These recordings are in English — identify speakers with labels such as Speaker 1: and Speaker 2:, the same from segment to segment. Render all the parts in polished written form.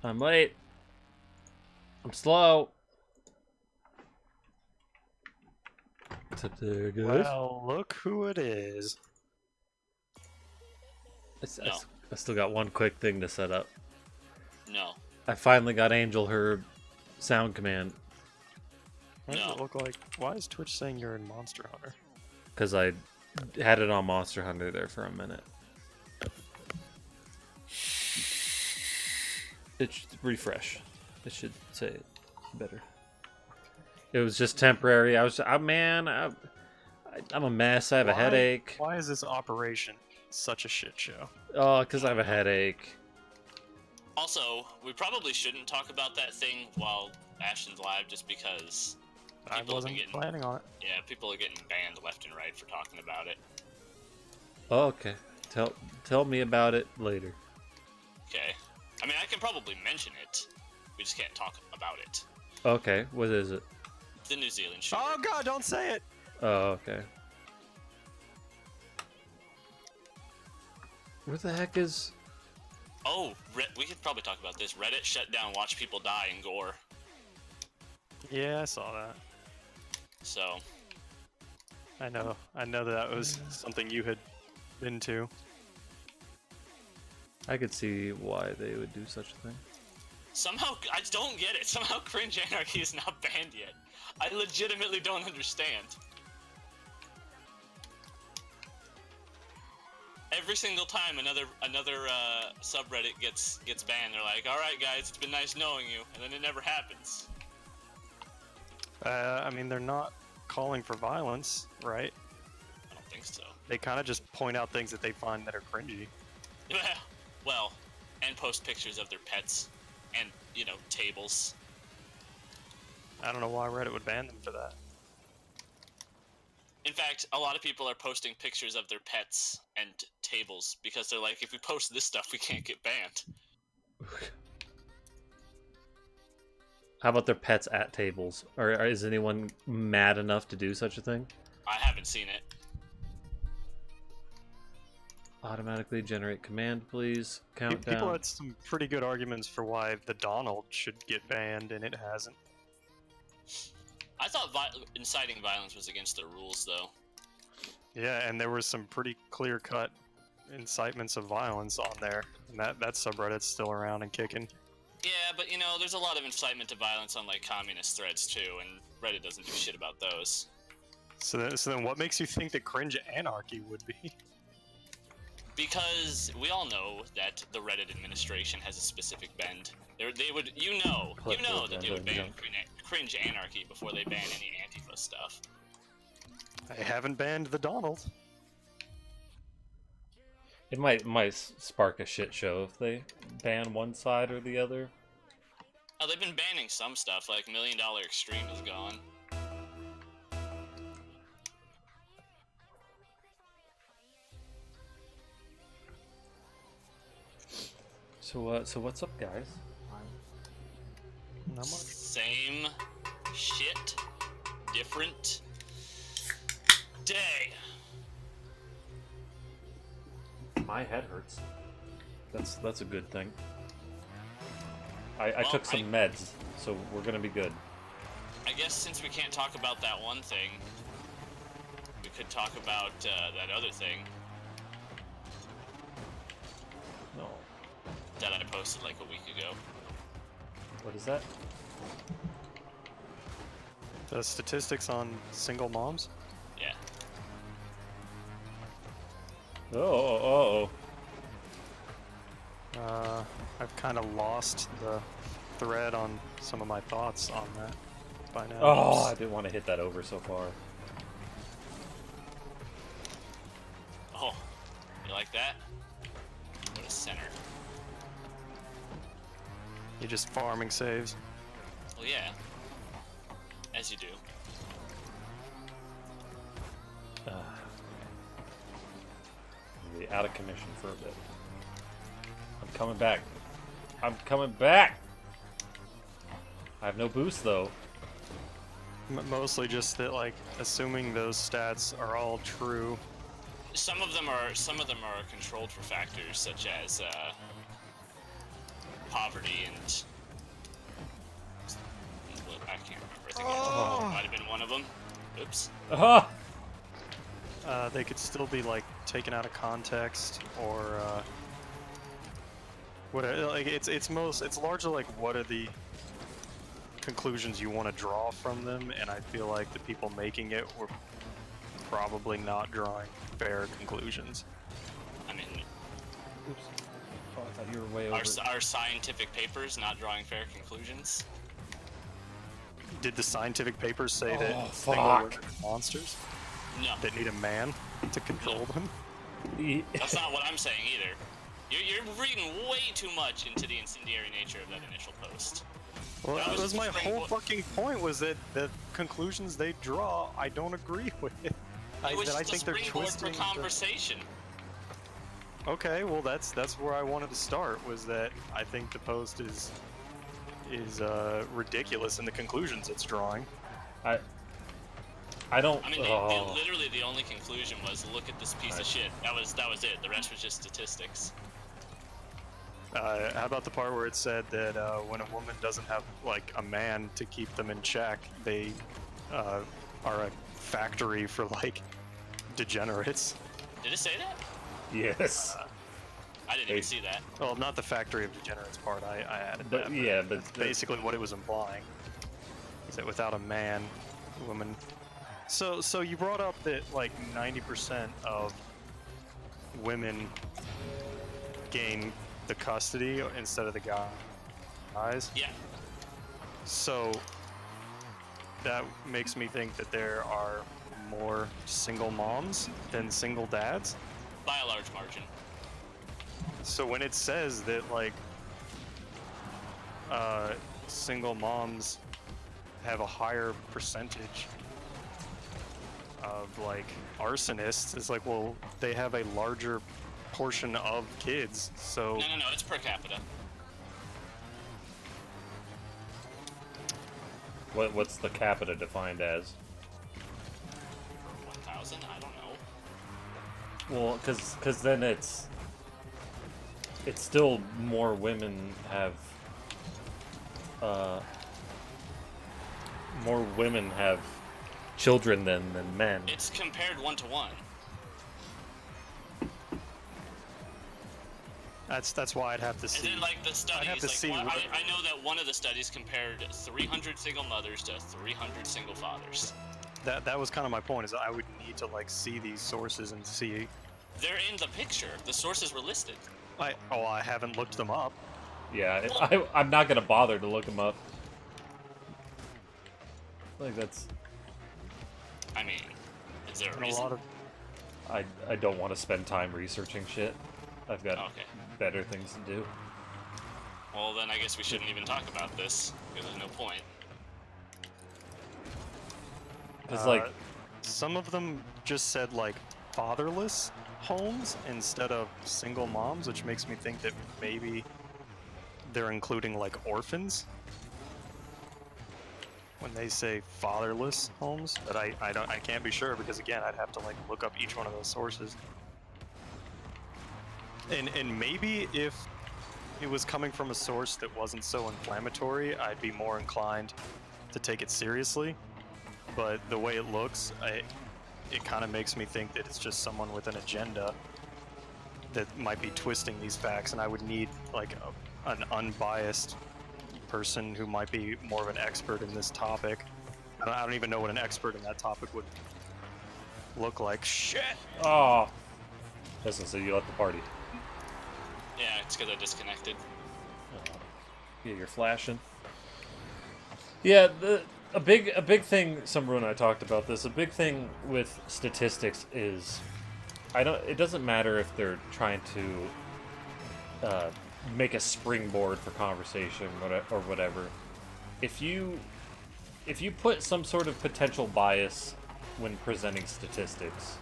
Speaker 1: I'm late. I'm slow. What's up there, guys?
Speaker 2: Well, look who it is.
Speaker 1: I I still got one quick thing to set up.
Speaker 3: No.
Speaker 1: I finally got Angel her sound command
Speaker 2: Why does
Speaker 3: No.
Speaker 2: it look like? Why is Twitch saying you're in Monster Hunter?
Speaker 1: because I had it on Monster Hunter there for a minute. It should refresh. It should say it better. It was just temporary. I'm a mess. I have a headache.
Speaker 2: Why is this operation such a shit show?
Speaker 1: Oh, because I have a headache.
Speaker 3: Also, we probably shouldn't talk about that thing while Ashton's live, just because
Speaker 2: I wasn't planning on it.
Speaker 3: people are getting banned left and right for talking about it.
Speaker 1: Oh, okay. Tell me about it later.
Speaker 3: Okay. I mean, I can probably mention it. We just can't talk about it.
Speaker 1: Okay, what is it?
Speaker 3: The New Zealand shooter.
Speaker 2: Oh god, don't say it!
Speaker 1: Oh, okay. Where the heck is...
Speaker 3: Oh, we could probably talk about this. Reddit shut down Watch People Die in Gore.
Speaker 2: Yeah, I saw that.
Speaker 3: So,
Speaker 2: I know that was something you had been to.
Speaker 1: I could see why they would do such a thing.
Speaker 3: somehow, I don't get it. Somehow Cringe Anarchy is not banned yet. I legitimately don't understand. Every single time another subreddit gets banned, they're like, "All right, guys, it's been nice knowing you," and then it never happens.
Speaker 2: I mean, they're not calling for violence, right?
Speaker 3: I don't think so.
Speaker 2: They kind of just point out things that they find that are cringy.
Speaker 3: Well, and post pictures of their pets, and tables.
Speaker 2: I don't know why Reddit would ban them for that.
Speaker 3: In fact, a lot of people are posting pictures of their pets and tables because they're like, if we post this stuff, we can't get banned.
Speaker 1: How about their pets at tables? Or is anyone mad enough to do such a thing?
Speaker 3: I haven't seen it.
Speaker 1: Automatically generate command, please. Countdown.
Speaker 2: People had some pretty good arguments for why the Donald should get banned, and it hasn't.
Speaker 3: I thought inciting violence was against the rules, though.
Speaker 2: Yeah, and there was some pretty clear-cut incitements of violence on there, and that subreddit's still around and kicking.
Speaker 3: Yeah, but there's a lot of incitement to violence on like communist threads too, and Reddit doesn't do shit about those.
Speaker 2: So then what makes you think that Cringe Anarchy would be?
Speaker 3: Because we all know that the Reddit administration has a specific bend. They would, that they would ban Cringe Anarchy before they ban any Antifa stuff.
Speaker 2: They haven't banned the Donald.
Speaker 1: It might spark a shit show if they ban one side or the other.
Speaker 3: Oh, they've been banning some stuff, like $1 Million Extreme is gone.
Speaker 1: So what's up, guys?
Speaker 2: Not much.
Speaker 3: Same shit, different day.
Speaker 1: My head hurts. That's a good thing. I took some meds, so we're gonna be good.
Speaker 3: I guess since we can't talk about that one thing, we could talk about that other thing
Speaker 1: No.
Speaker 3: that I posted like a week ago.
Speaker 1: What is that?
Speaker 2: The statistics on single moms?
Speaker 3: Yeah.
Speaker 1: Oh.
Speaker 2: I've kind of lost the thread on some of my thoughts on that by now.
Speaker 1: Oh, I didn't want to hit that over so far.
Speaker 3: Oh, you like that? What a center.
Speaker 2: You're just farming saves.
Speaker 3: Well, yeah. As you do.
Speaker 1: I'll be out of commission for a bit. I'm coming back. I'm coming back! I have no boost, though.
Speaker 2: Mostly just that, like, assuming those stats are all true.
Speaker 3: Some of them are controlled for factors such as poverty and I can't remember. I think education might have been one of them. Oops.
Speaker 1: Ah!
Speaker 2: They could still be like taken out of context, or what? Like it's largely like what are the conclusions you want to draw from them, and I feel like the people making it were probably not drawing fair conclusions.
Speaker 3: I mean,
Speaker 1: Oops. Oh, I thought you were way over.
Speaker 3: our scientific papers not drawing fair conclusions.
Speaker 2: Did the scientific papers say that
Speaker 1: Oh,
Speaker 2: single
Speaker 1: fuck.
Speaker 2: women are monsters
Speaker 3: No,
Speaker 2: that need a man to control them?
Speaker 3: that's not what I'm saying either. You're reading way too much into the incendiary nature of that initial post.
Speaker 2: Well,
Speaker 3: That
Speaker 2: that
Speaker 3: was
Speaker 2: was my
Speaker 3: just a
Speaker 2: whole
Speaker 3: spring-
Speaker 2: fucking point, was that the conclusions they draw, I don't agree with.
Speaker 3: It was
Speaker 2: I
Speaker 3: just
Speaker 2: think
Speaker 3: a
Speaker 2: they're
Speaker 3: springboard for
Speaker 2: twisting.
Speaker 3: conversation.
Speaker 2: Okay, well that's where I wanted to start, was that I think the post is ridiculous in the conclusions it's drawing.
Speaker 1: I don't.
Speaker 3: I mean, literally the only conclusion was, look at this piece of shit. That was it. The rest was just statistics.
Speaker 2: How about the part where it said that when a woman doesn't have like a man to keep them in check, they are a factory for like degenerates?
Speaker 3: Did it say that?
Speaker 1: Yes.
Speaker 3: I didn't even see that.
Speaker 2: Well, not the factory of degenerates part. I added
Speaker 1: But
Speaker 2: that.
Speaker 1: yeah, but
Speaker 2: That's basically what it was implying. Is that without a man, woman. So you brought up that like 90% of women gain the custody instead of the guys.
Speaker 3: Yeah.
Speaker 2: So that makes me think that there are more single moms than single dads.
Speaker 3: By a large margin.
Speaker 2: So when it says that like single moms have a higher percentage of like arsonists, it's like, well, they have a larger portion of kids, so
Speaker 3: No, it's per capita.
Speaker 1: what's the capita defined as?
Speaker 3: 1,000? I don't know.
Speaker 1: Well, because then it's still more women have children than men.
Speaker 3: It's compared 1-to-1.
Speaker 2: that's why I'd have to
Speaker 3: And
Speaker 2: see.
Speaker 3: then, like, the studies,
Speaker 2: have to
Speaker 3: like,
Speaker 2: see
Speaker 3: I
Speaker 2: what-
Speaker 3: know that one of the studies compared 300 single mothers to 300 single fathers.
Speaker 2: That was kind of my point, is I would need to like see these sources and see.
Speaker 3: They're in the picture. The sources were listed.
Speaker 2: I haven't looked them up.
Speaker 1: Yeah, I'm not gonna bother to look them up. Like that's
Speaker 3: I mean, is there a
Speaker 2: And a
Speaker 3: reason?
Speaker 2: lot of
Speaker 1: I don't want to spend time researching shit. I've got
Speaker 3: Okay.
Speaker 1: better things to do.
Speaker 3: Well, then I guess we shouldn't even talk about this, because there's no point.
Speaker 1: It's like
Speaker 2: some of them just said like fatherless homes instead of single moms, which makes me think that maybe they're including like orphans when they say fatherless homes. But I can't be sure, because again, I'd have to like look up each one of those sources. And maybe if it was coming from a source that wasn't so inflammatory, I'd be more inclined to take it seriously. But the way it looks, it kind of makes me think that it's just someone with an agenda that might be twisting these facts, and I would need like an unbiased person who might be more of an expert in this topic. I don't even know what an expert in that topic would look like. Shit!
Speaker 1: oh, listen, so you left the party.
Speaker 3: Yeah, it's because I disconnected.
Speaker 1: Yeah, you're flashing. Yeah, a big thing. Sumru and I talked about this. A big thing with statistics is, it doesn't matter if they're trying to make a springboard for conversation or whatever. If you put some sort of potential bias when presenting statistics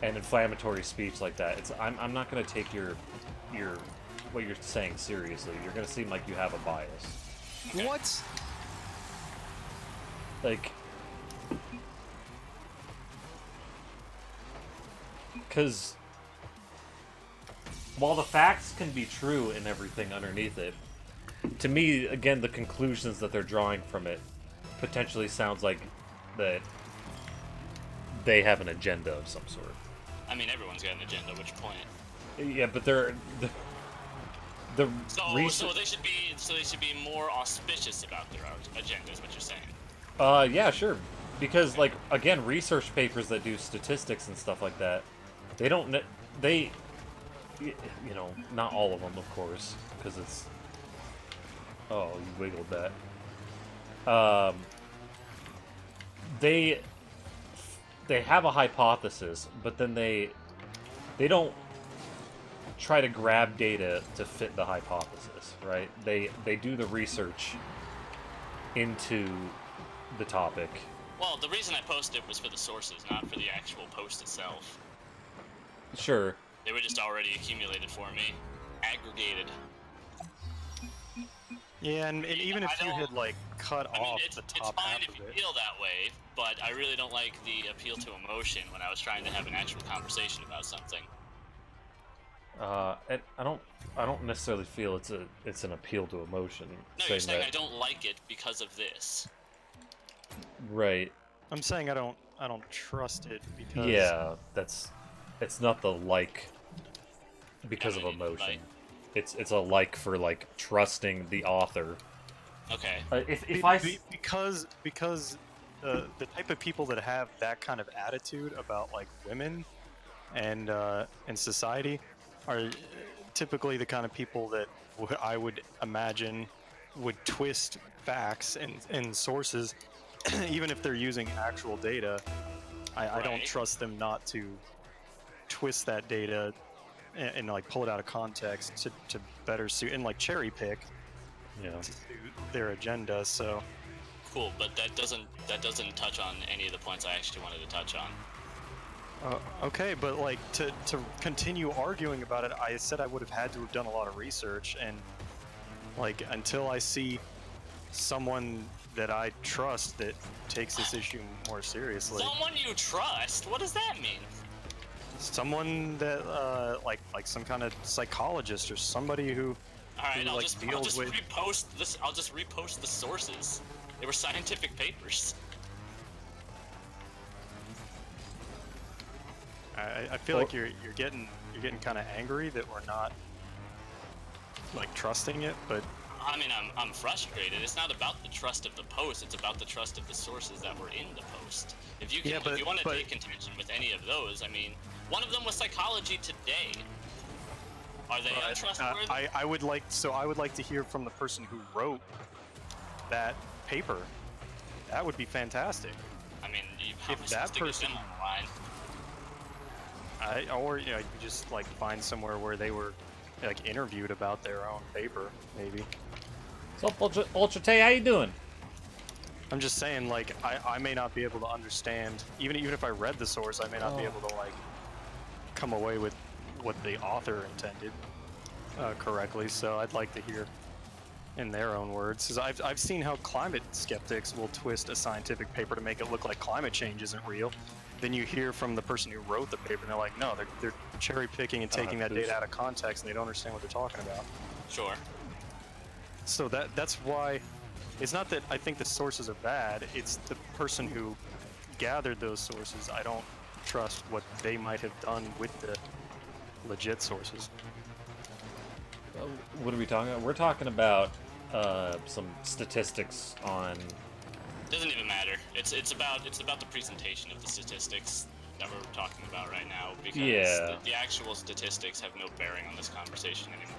Speaker 1: and inflammatory speech like that, I'm not going to take your what you're saying seriously. You're going to seem like you have a bias.
Speaker 2: What?
Speaker 1: Like, because while the facts can be true and everything underneath it, to me, again, the conclusions that they're drawing from it potentially sounds like that they have an agenda of some sort.
Speaker 3: I mean, everyone's got an agenda. Which point?
Speaker 1: Yeah, but
Speaker 3: So they should be more auspicious about their agenda. Is what you're saying?
Speaker 1: Yeah, sure. Because, like, again, research papers that do statistics and stuff like that, they don't, they, you know, not all of them, of course, because it's, oh, you wiggled that. They have a hypothesis, but then they don't try to grab data to fit the hypothesis, right? They do the research into the topic.
Speaker 3: Well, the reason I posted it was for the sources, not for the actual post itself.
Speaker 1: Sure.
Speaker 3: They were just already accumulated for me, aggregated.
Speaker 2: Yeah, and even if you had like cut off the top
Speaker 3: it's fine
Speaker 2: half
Speaker 3: if
Speaker 2: of
Speaker 3: you
Speaker 2: it.
Speaker 3: feel that way, but I really don't like the appeal to emotion when I was trying to have an actual conversation about something.
Speaker 1: And I don't necessarily feel it's an appeal to emotion.
Speaker 3: No, you're saying I don't like it because of this.
Speaker 1: Right.
Speaker 2: I'm saying I don't trust it because
Speaker 1: Yeah, it's not the like because of emotion.
Speaker 3: Like.
Speaker 1: It's a like for like trusting the author.
Speaker 3: Okay.
Speaker 2: Because the type of people that have that kind of attitude about like women and society are typically the kind of people that I would imagine would twist facts and sources, even if they're using actual data. I don't trust them not to twist that data and like pull it out of context to better suit and like cherry pick to suit their agenda. So
Speaker 3: cool, but that doesn't touch on any of the points I actually wanted to touch on.
Speaker 2: Okay, but like to continue arguing about it, I said I would have had to have done a lot of research, and like until I see someone that I trust that takes this issue more seriously.
Speaker 3: Someone you trust? What does that mean?
Speaker 2: Someone that like some kind of psychologist or somebody who
Speaker 3: Alright,
Speaker 2: who,
Speaker 3: I'll
Speaker 2: like,
Speaker 3: just
Speaker 2: deals with
Speaker 3: repost this. I'll just repost the sources. They were scientific papers.
Speaker 2: I feel like you're getting kind of angry that we're not like trusting it, but
Speaker 3: I mean, I'm frustrated. It's not about the trust of the post. It's about the trust of the sources that were in the post. If you if you want to take contention with any of those, I mean, one of them was Psychology Today. Are they untrustworthy?
Speaker 2: I would like to hear from the person who wrote that paper. That would be fantastic.
Speaker 3: I mean,
Speaker 2: if that person
Speaker 3: on the line.
Speaker 2: Or you just like find somewhere where they were like interviewed about their own paper, maybe.
Speaker 1: So Ultra Tay, how you doing?
Speaker 2: I'm just saying, like, I may not be able to understand, even if I read the source, I may not be able to like come away with what the author intended correctly. So I'd like to hear in their own words, because I've seen how climate skeptics will twist a scientific paper to make it look like climate change isn't real. Then you hear from the person who wrote the paper, and they're like, no, they're cherry picking and taking that data out of context, and they don't understand what they're talking about.
Speaker 3: Sure.
Speaker 2: So that's why it's not that I think the sources are bad. It's the person who gathered those sources. I don't trust what they might have done with the legit sources.
Speaker 1: What are we talking about? We're talking about some statistics on.
Speaker 3: Doesn't even matter. It's about the presentation of the statistics that we're talking about right now, because the actual statistics have no bearing on this conversation anymore.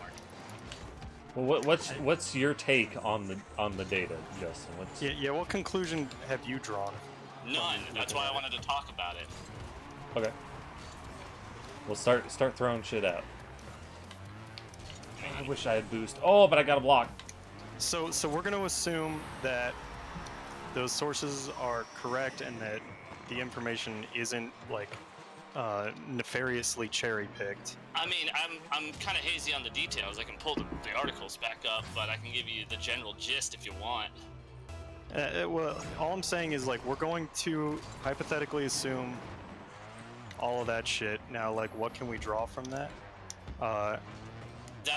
Speaker 1: Well, what's your take on the data, Justin?
Speaker 2: Yeah. What conclusion have you drawn?
Speaker 3: None. That's why I wanted to talk about it.
Speaker 1: Okay. We'll start throwing shit out. I wish I had boost. Oh, but I got a block.
Speaker 2: So we're going to assume that those sources are correct and that the information isn't like nefariously cherry picked.
Speaker 3: I mean, I'm kind of hazy on the details. I can pull the articles back up, but I can give you the general gist if you want.
Speaker 2: Well, all I'm saying is like we're going to hypothetically assume all of that shit. Now, like, what can we draw from that?
Speaker 3: That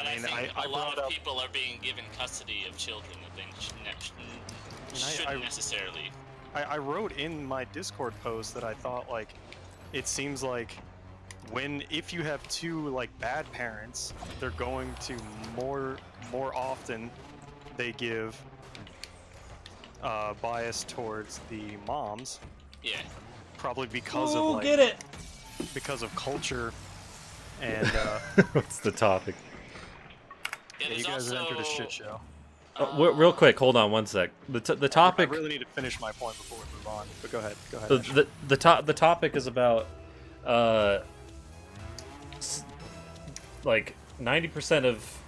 Speaker 2: I mean,
Speaker 3: think
Speaker 2: I
Speaker 3: a lot
Speaker 2: brought
Speaker 3: of
Speaker 2: up-
Speaker 3: people are being given custody of children that they shouldn't necessarily.
Speaker 2: I wrote in my Discord post that I thought, like, it seems like if you have two, like, bad parents, they're going to more often they give bias towards the moms,
Speaker 3: Yeah.
Speaker 2: probably because
Speaker 1: Ooh,
Speaker 2: of, like,
Speaker 1: get it!
Speaker 2: because of culture and
Speaker 1: What's the topic?
Speaker 3: Yeah,
Speaker 2: yeah,
Speaker 3: there's
Speaker 2: you guys
Speaker 3: also,
Speaker 2: are entered a shit show.
Speaker 1: Real quick, hold on one sec. The topic.
Speaker 2: I really need to finish my point before we move on. But go ahead.
Speaker 1: The topic is about like 90% of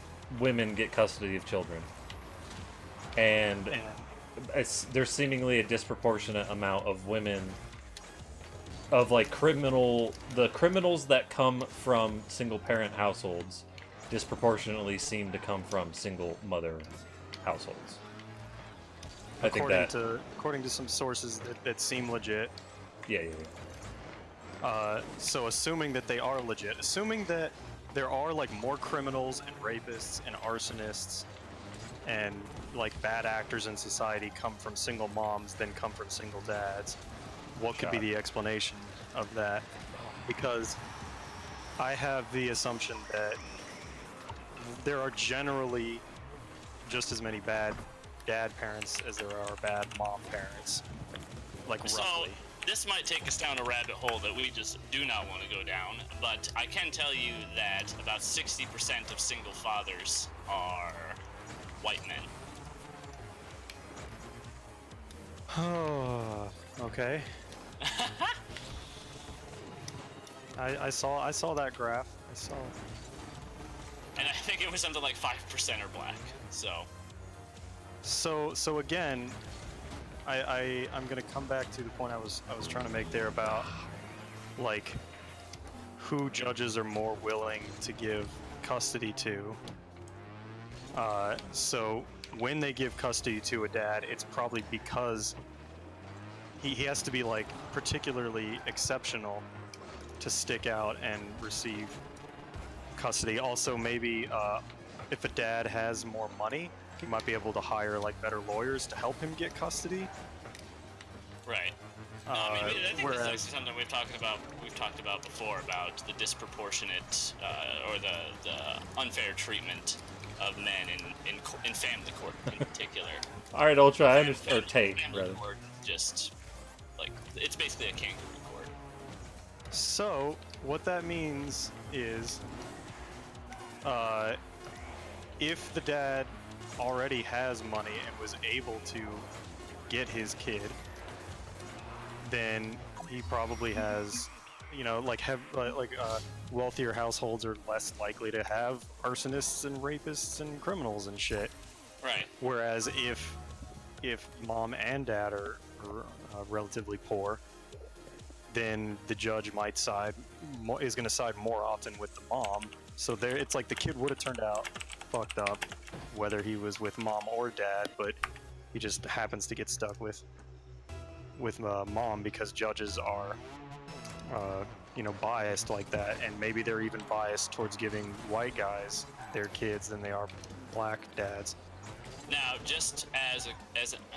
Speaker 1: women get custody of children, and there's seemingly a disproportionate amount of women of like the criminals that come from single parent households disproportionately seem to come from single mother households. I think that
Speaker 2: according to some sources that seem legit.
Speaker 1: yeah.
Speaker 2: So assuming that they are legit, assuming that there are like more criminals and rapists and arsonists and like bad actors in society come from single moms than come from single dads, what could be the explanation of that? Because I have the assumption that there are generally just as many bad dad parents as there are bad mom parents, like roughly.
Speaker 3: So this might take us down a rabbit hole that we just do not want to go down, but I can tell you that about 60% of single fathers are white men.
Speaker 2: Oh, okay. I saw that graph.
Speaker 3: And I think it was something like 5% are black.
Speaker 2: So again, I'm gonna come back to the point I was trying to make there about like who judges are more willing to give custody to. So when they give custody to a dad, it's probably because he has to be like particularly exceptional to stick out and receive custody. Also, maybe if a dad has more money, he might be able to hire like better lawyers to help him get custody.
Speaker 3: Right. I think
Speaker 2: whereas,
Speaker 3: this is something we've talked about before about the disproportionate or the unfair treatment of men in family court in particular.
Speaker 1: All right, Ultra, I understand. Or Tate, rather.
Speaker 3: Court, just like it's basically a kangaroo court.
Speaker 2: So what that means is, if the dad already has money and was able to get his kid, then he probably has, wealthier households are less likely to have arsonists and rapists and criminals and shit.
Speaker 3: Right.
Speaker 2: Whereas if mom and dad are relatively poor, then the judge is going to side more often with the mom. So it's like the kid would have turned out fucked up, whether he was with mom or dad, but he just happens to get stuck with mom because judges are, biased like that, and maybe they're even biased towards giving white guys their kids than they are black dads.
Speaker 3: Now, just as I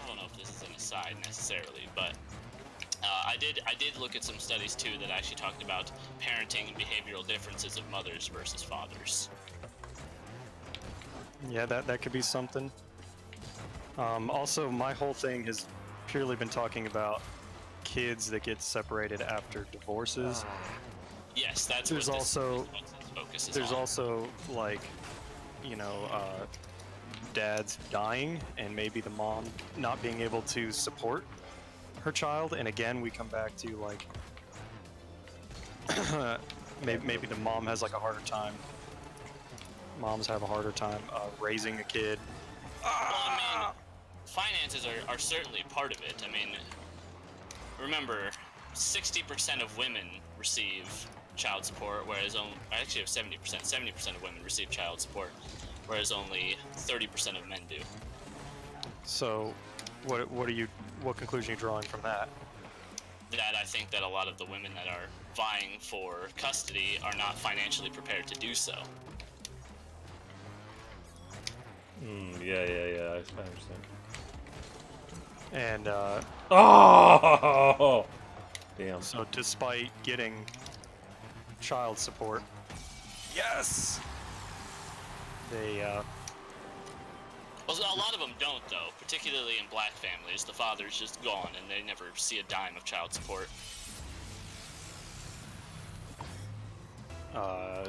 Speaker 3: don't know if this is an aside necessarily, but I did look at some studies too that actually talked about parenting and behavioral differences of mothers versus fathers.
Speaker 2: Yeah, that could be something. Also, my whole thing has purely been talking about kids that get separated after divorces.
Speaker 3: Yes, that's
Speaker 2: there's
Speaker 3: what
Speaker 2: also
Speaker 3: this focuses
Speaker 2: there's
Speaker 3: on.
Speaker 2: also like dads dying and maybe the mom not being able to support her child, and again we come back to like maybe the mom has like a harder time. Moms have a harder time raising a kid.
Speaker 3: Well, I mean, finances are certainly part of it. I mean, remember, 60% of women receive child support, whereas I actually have 70%. 70% of women receive child support, whereas only 30% of men do.
Speaker 2: So, what conclusion are you drawing from that?
Speaker 3: That I think that a lot of the women that are vying for custody are not financially prepared to do so.
Speaker 1: Yeah. I understand.
Speaker 2: And
Speaker 1: Oh, damn.
Speaker 2: so despite getting child support, yes, they
Speaker 3: Well, a lot of them don't, though. Particularly in black families, the father's just gone, and they never see a dime of child support.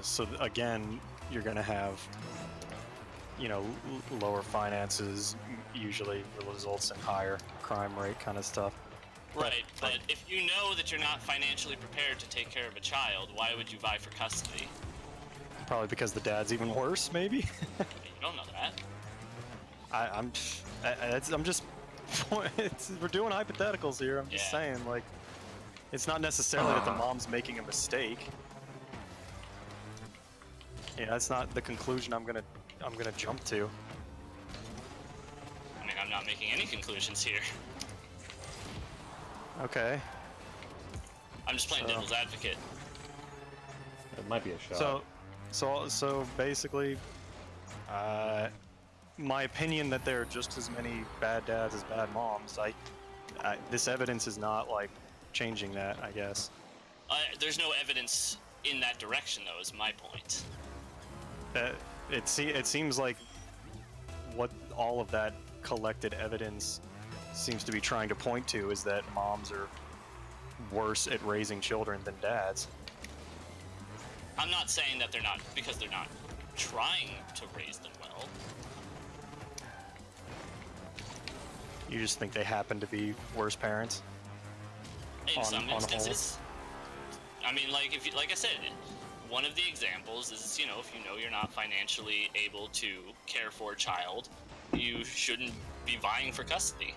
Speaker 2: So again, you're gonna have, you know, lower finances usually results in higher crime rate kind of stuff.
Speaker 3: Right, but if you know that you're not financially prepared to take care of a child, why would you vie for custody?
Speaker 2: Probably because the dad's even worse, maybe.
Speaker 3: You don't know that.
Speaker 2: I'm just, we're doing hypotheticals here. I'm just saying, like, it's not necessarily that the mom's making a mistake. Yeah, that's not the conclusion I'm gonna jump to.
Speaker 3: I mean, I'm not making any conclusions here.
Speaker 2: Okay.
Speaker 3: I'm just playing devil's advocate.
Speaker 1: It might be a shot.
Speaker 2: So basically, my opinion that there are just as many bad dads as bad moms. This evidence is not like changing that, I guess.
Speaker 3: There's no evidence in that direction, though, is my point.
Speaker 2: It seems like what all of that collected evidence seems to be trying to point to is that moms are worse at raising children than dads.
Speaker 3: I'm not saying that they're not, because they're not trying to raise them well.
Speaker 2: You just think they happen to be worse parents?
Speaker 3: In some
Speaker 2: on
Speaker 3: instances. I mean, like I said, one of the examples is, you know, if you know you're not financially able to care for a child, you shouldn't be vying for custody.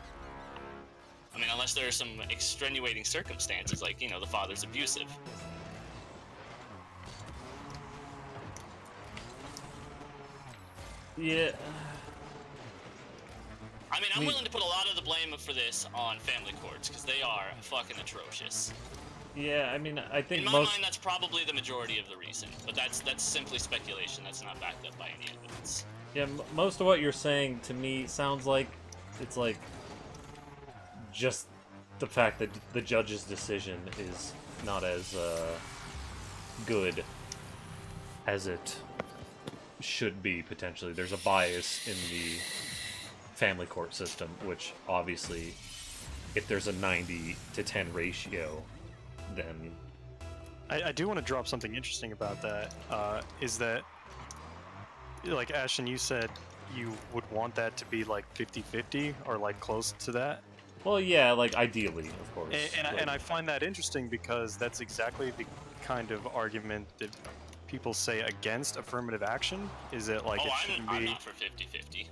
Speaker 3: I mean, unless there are some extenuating circumstances, like, you know, the father's abusive.
Speaker 1: Yeah.
Speaker 3: I mean, I'm willing to put a lot of the blame for this on family courts, because they are fucking atrocious.
Speaker 1: Yeah, I mean, I think
Speaker 3: in my mind, that's probably the majority of the reason, but that's simply speculation. That's not backed up by any evidence.
Speaker 1: Yeah, most of what you're saying to me sounds like it's like just the fact that the judge's decision is not as good as it should be, potentially. There's a bias in the family court system, which obviously, if there's a 90-10 ratio, then...
Speaker 2: I do want to drop something interesting about that, is that, like, Ashton, you said you would want that to be, like, 50-50, or, like, close to that?
Speaker 1: Well, yeah, like, ideally, of course.
Speaker 2: And I find that interesting because that's exactly the kind of argument that people say against affirmative action, is that, like, it shouldn't be...
Speaker 3: I'm not for 50-50.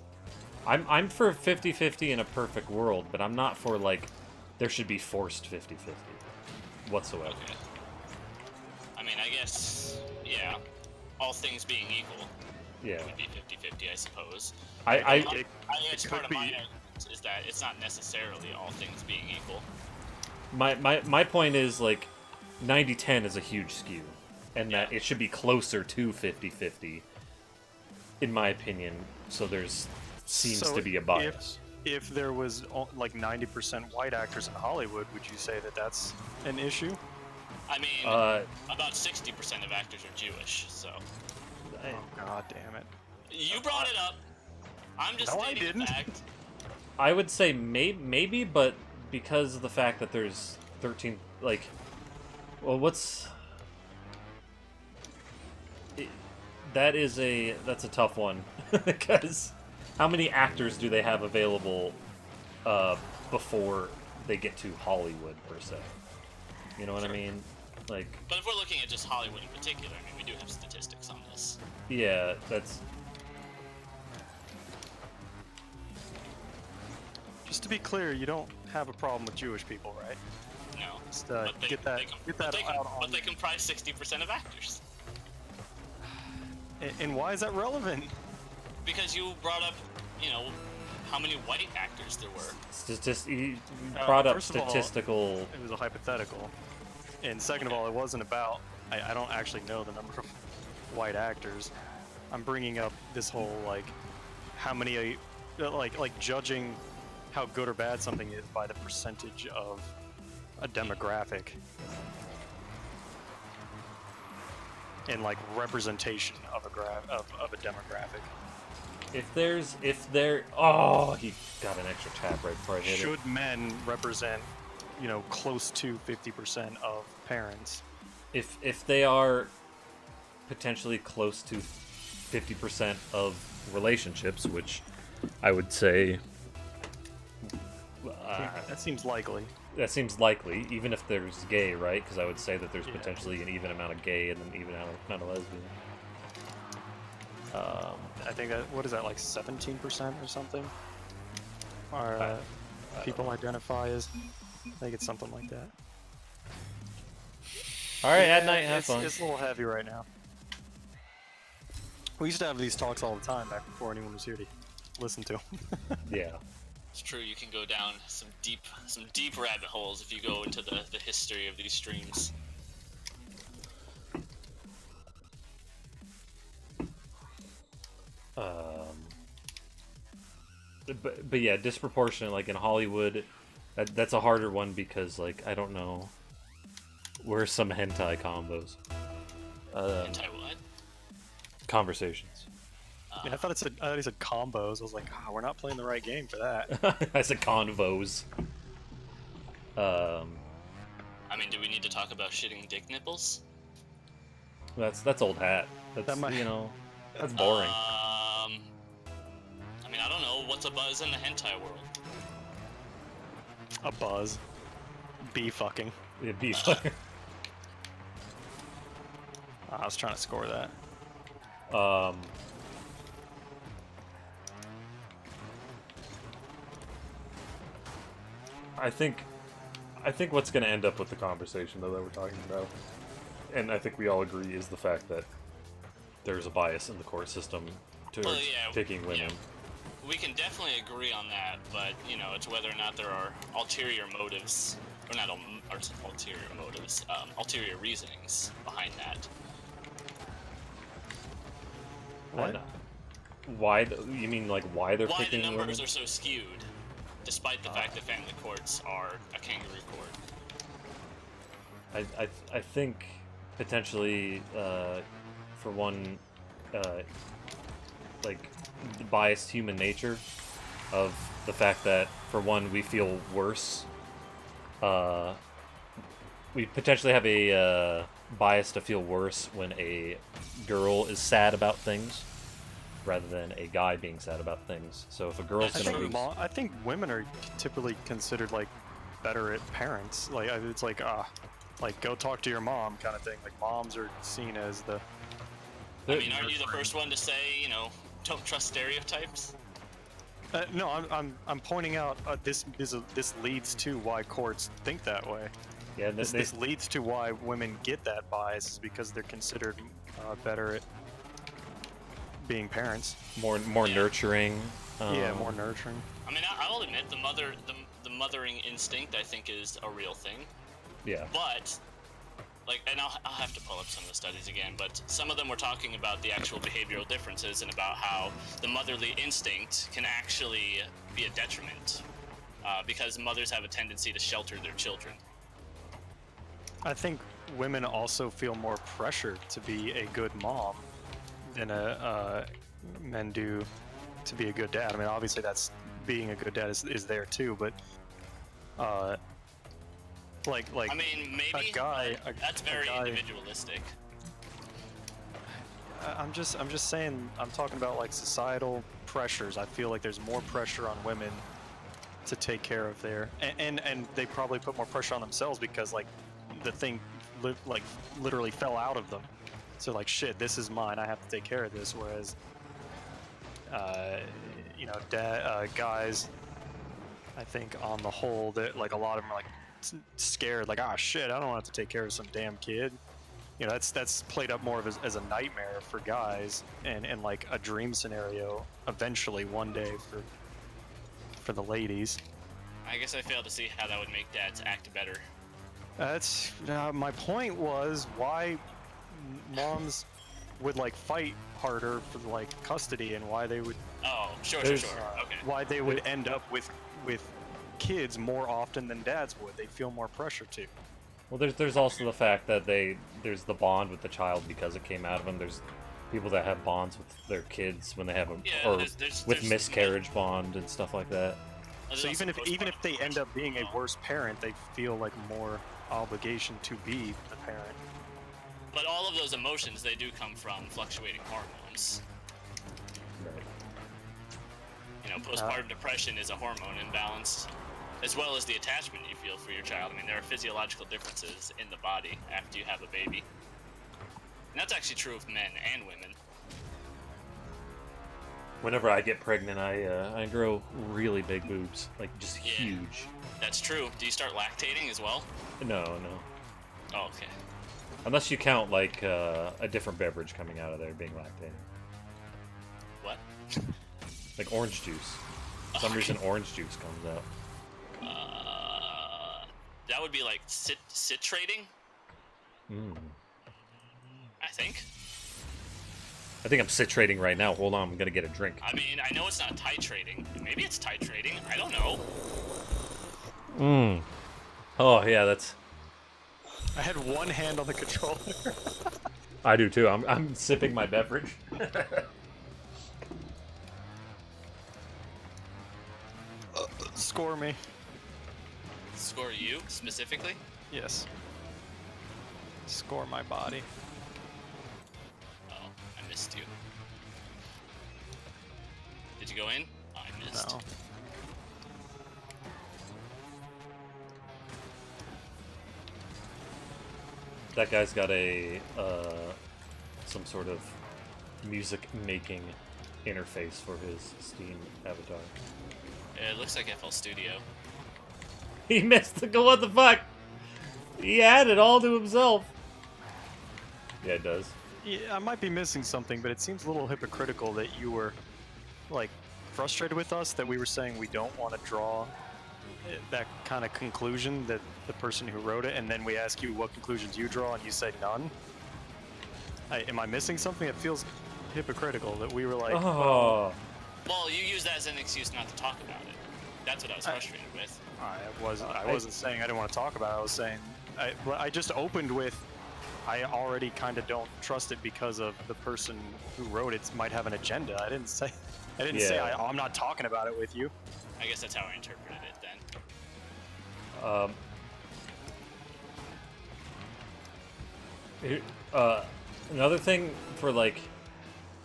Speaker 1: I'm for 50-50 in a perfect world, but I'm not for, like, there should be forced 50-50 whatsoever.
Speaker 3: Okay. I mean, I guess, yeah, all things being equal, it would be 50-50, I suppose. I guess part of my argument is that it's not necessarily all things being equal.
Speaker 1: My point is, like, 90-10 is a huge skew, and that it should be closer to 50-50, in my opinion, so there's... seems to be a bias.
Speaker 2: If there was like 90% white actors in Hollywood, would you say that that's an issue?
Speaker 3: I mean, about 60% of actors are Jewish, so.
Speaker 2: Oh, god damn it!
Speaker 3: You brought it up. I'm just stating the fact.
Speaker 1: I would say maybe, but because of the fact that there's 13, like, well, that's a tough one because. How many actors do they have available before they get to Hollywood, per se? You know what I mean? Like.
Speaker 3: But if we're looking at just Hollywood in particular, I mean, we do have statistics on this.
Speaker 1: Yeah, that's...
Speaker 2: Just to be clear, you don't have a problem with Jewish people, right?
Speaker 3: No.
Speaker 2: Just get that out on...
Speaker 3: But they comprise 60% of actors.
Speaker 2: And why is that relevant?
Speaker 3: Because you brought up, you know, how many white actors there were.
Speaker 1: You brought up
Speaker 2: statistical... All, it was a hypothetical. And second of all, it wasn't about... I don't actually know the number of white actors. I'm bringing up this whole, like, how many, like judging how good or bad something is by the percentage of a demographic and like representation of a demographic.
Speaker 1: Oh, he got an extra tap right before I hit it.
Speaker 2: Should men represent, close to 50% of parents?
Speaker 1: If they are potentially close to 50% of relationships, which I would say
Speaker 2: that seems likely.
Speaker 1: That seems likely, even if there's gay, right? Because I would say that there's potentially an even amount of gay and an even amount of lesbian.
Speaker 2: I think that, what is that, like 17% or something? Or people identify as, I think it's something like that.
Speaker 1: All right, at night, have fun.
Speaker 2: It's a little heavy right now. We used to have these talks all the time back before anyone was here to listen to.
Speaker 1: Yeah.
Speaker 3: It's true, you can go down some deep rabbit holes if you go into the history of these streams.
Speaker 1: But yeah, disproportionate, like in Hollywood, that's a harder one because, like, I don't know. Where's some hentai combos?
Speaker 3: Hentai what?
Speaker 1: Conversations.
Speaker 2: Yeah, I thought he said combos. I was like, we're not playing the right game for that.
Speaker 1: I said convos.
Speaker 3: I mean, do we need to talk about shitting dick nipples?
Speaker 1: That's old hat. That's that's boring.
Speaker 3: I mean, I don't know. What's a buzz in the hentai world?
Speaker 2: A buzz. Bee fucking.
Speaker 1: Yeah, bee fucking.
Speaker 2: I was trying to score that.
Speaker 1: I think what's going to end up with the conversation, though, that we're talking about, and I think we all agree, is the fact that there's a bias in the court system towards picking women.
Speaker 3: Yeah. We can definitely agree on that, but, it's whether or not there are ulterior motives, or not ulterior motives, ulterior reasonings behind that.
Speaker 2: What?
Speaker 1: Why? You mean, like, why they're
Speaker 3: picking
Speaker 1: women?
Speaker 3: Why the numbers are so skewed, despite the fact that family courts are a kangaroo court.
Speaker 1: I think potentially, for one, like, the biased human nature of the fact that, for one, we feel worse. We potentially have a bias to feel worse when a girl is sad about things, rather than a guy being sad about things. So if a girl's gonna lose,
Speaker 2: I think women are typically considered like better at parents. Like it's like go talk to your mom kind of thing. Like moms are seen as the.
Speaker 3: I mean, aren't you the first one to say, don't trust stereotypes?
Speaker 2: No, I'm pointing out this leads to why courts think that way.
Speaker 1: Yeah,
Speaker 2: this leads to why women get that bias, is because they're considered better at being parents.
Speaker 1: More nurturing.
Speaker 2: More nurturing.
Speaker 3: I mean, I'll admit the mothering instinct, I think, is a real thing.
Speaker 1: Yeah.
Speaker 3: But and I'll have to pull up some of the studies again, but some of them were talking about the actual behavioral differences and about how the motherly instinct can actually be a detriment because mothers have a tendency to shelter their children.
Speaker 2: I think women also feel more pressure to be a good mom than men do to be a good dad. I mean, obviously that's being a good dad is there too, but like
Speaker 3: I mean, maybe that's very individualistic.
Speaker 2: I'm just saying, I'm talking about like societal pressures. I feel like there's more pressure on women to take care of their and they probably put more pressure on themselves because like the thing literally fell out of them. So like, shit, this is mine. I have to take care of this. Whereas, guys, I think on the whole that like a lot of them are like scared, like, shit, I don't have to take care of some damn kid. That's played up more of as a nightmare for guys and like a dream scenario eventually one day for the ladies.
Speaker 3: I guess I fail to see how that would make dads act better.
Speaker 2: That's my point was why moms would like fight harder for like custody, and why they would
Speaker 3: sure. Okay.
Speaker 2: why they would end up with kids more often than dads would. They feel more pressure to.
Speaker 1: Well, there's also the fact that there's the bond with the child because it came out of them. There's people that have bonds with their kids when they have with miscarriage bond and stuff like that.
Speaker 2: So even if they end up being a worse parent, they feel like more obligation to be the parent.
Speaker 3: But all of those emotions, they do come from fluctuating hormones.
Speaker 1: Right.
Speaker 3: You know, postpartum depression is a hormone imbalance, as well as the attachment you feel for your child. I mean, there are physiological differences in the body after you have a baby. And that's actually true of men and women.
Speaker 1: Whenever I get pregnant, I grow really big boobs, like just huge.
Speaker 3: That's true. Do you start lactating as well?
Speaker 1: No.
Speaker 3: Oh, okay.
Speaker 1: Unless you count like a different beverage coming out of there being lactating.
Speaker 3: What?
Speaker 1: Like orange juice. For some reason, orange juice comes out.
Speaker 3: That would be like citrating. I think
Speaker 1: I'm citrating right now. Hold on, I'm gonna get a drink.
Speaker 3: I mean, I know it's not titrating. Maybe it's titrating. I don't know.
Speaker 1: Oh yeah, that's.
Speaker 2: I had one hand on the controller.
Speaker 1: I do too. I'm sipping my beverage.
Speaker 2: Score me.
Speaker 3: Score you specifically?
Speaker 2: Yes. Score my body.
Speaker 3: Oh, I missed you. Did you go in? Oh, I missed.
Speaker 2: No.
Speaker 1: That guy's got a some sort of music making interface for his Steam avatar.
Speaker 3: It looks like FL Studio.
Speaker 1: He missed the go. What the fuck? He had it all to himself. Yeah, it does.
Speaker 2: Yeah, I might be missing something, but it seems a little hypocritical that you were like frustrated with us that we were saying we don't want to draw that kind of conclusion that the person who wrote it, and then we ask you what conclusions you draw, and you say none. Am I missing something? It feels hypocritical that we were like,
Speaker 1: Oh.
Speaker 3: Well, you use that as an excuse not to talk about it. That's what I was frustrated with.
Speaker 2: I wasn't saying I didn't want to talk about it. I was saying I just opened with I already kind of don't trust it because of the person who wrote it might have an agenda. I didn't say I'm not talking about it with you.
Speaker 3: I guess that's how I interpreted it then.
Speaker 1: Another thing for like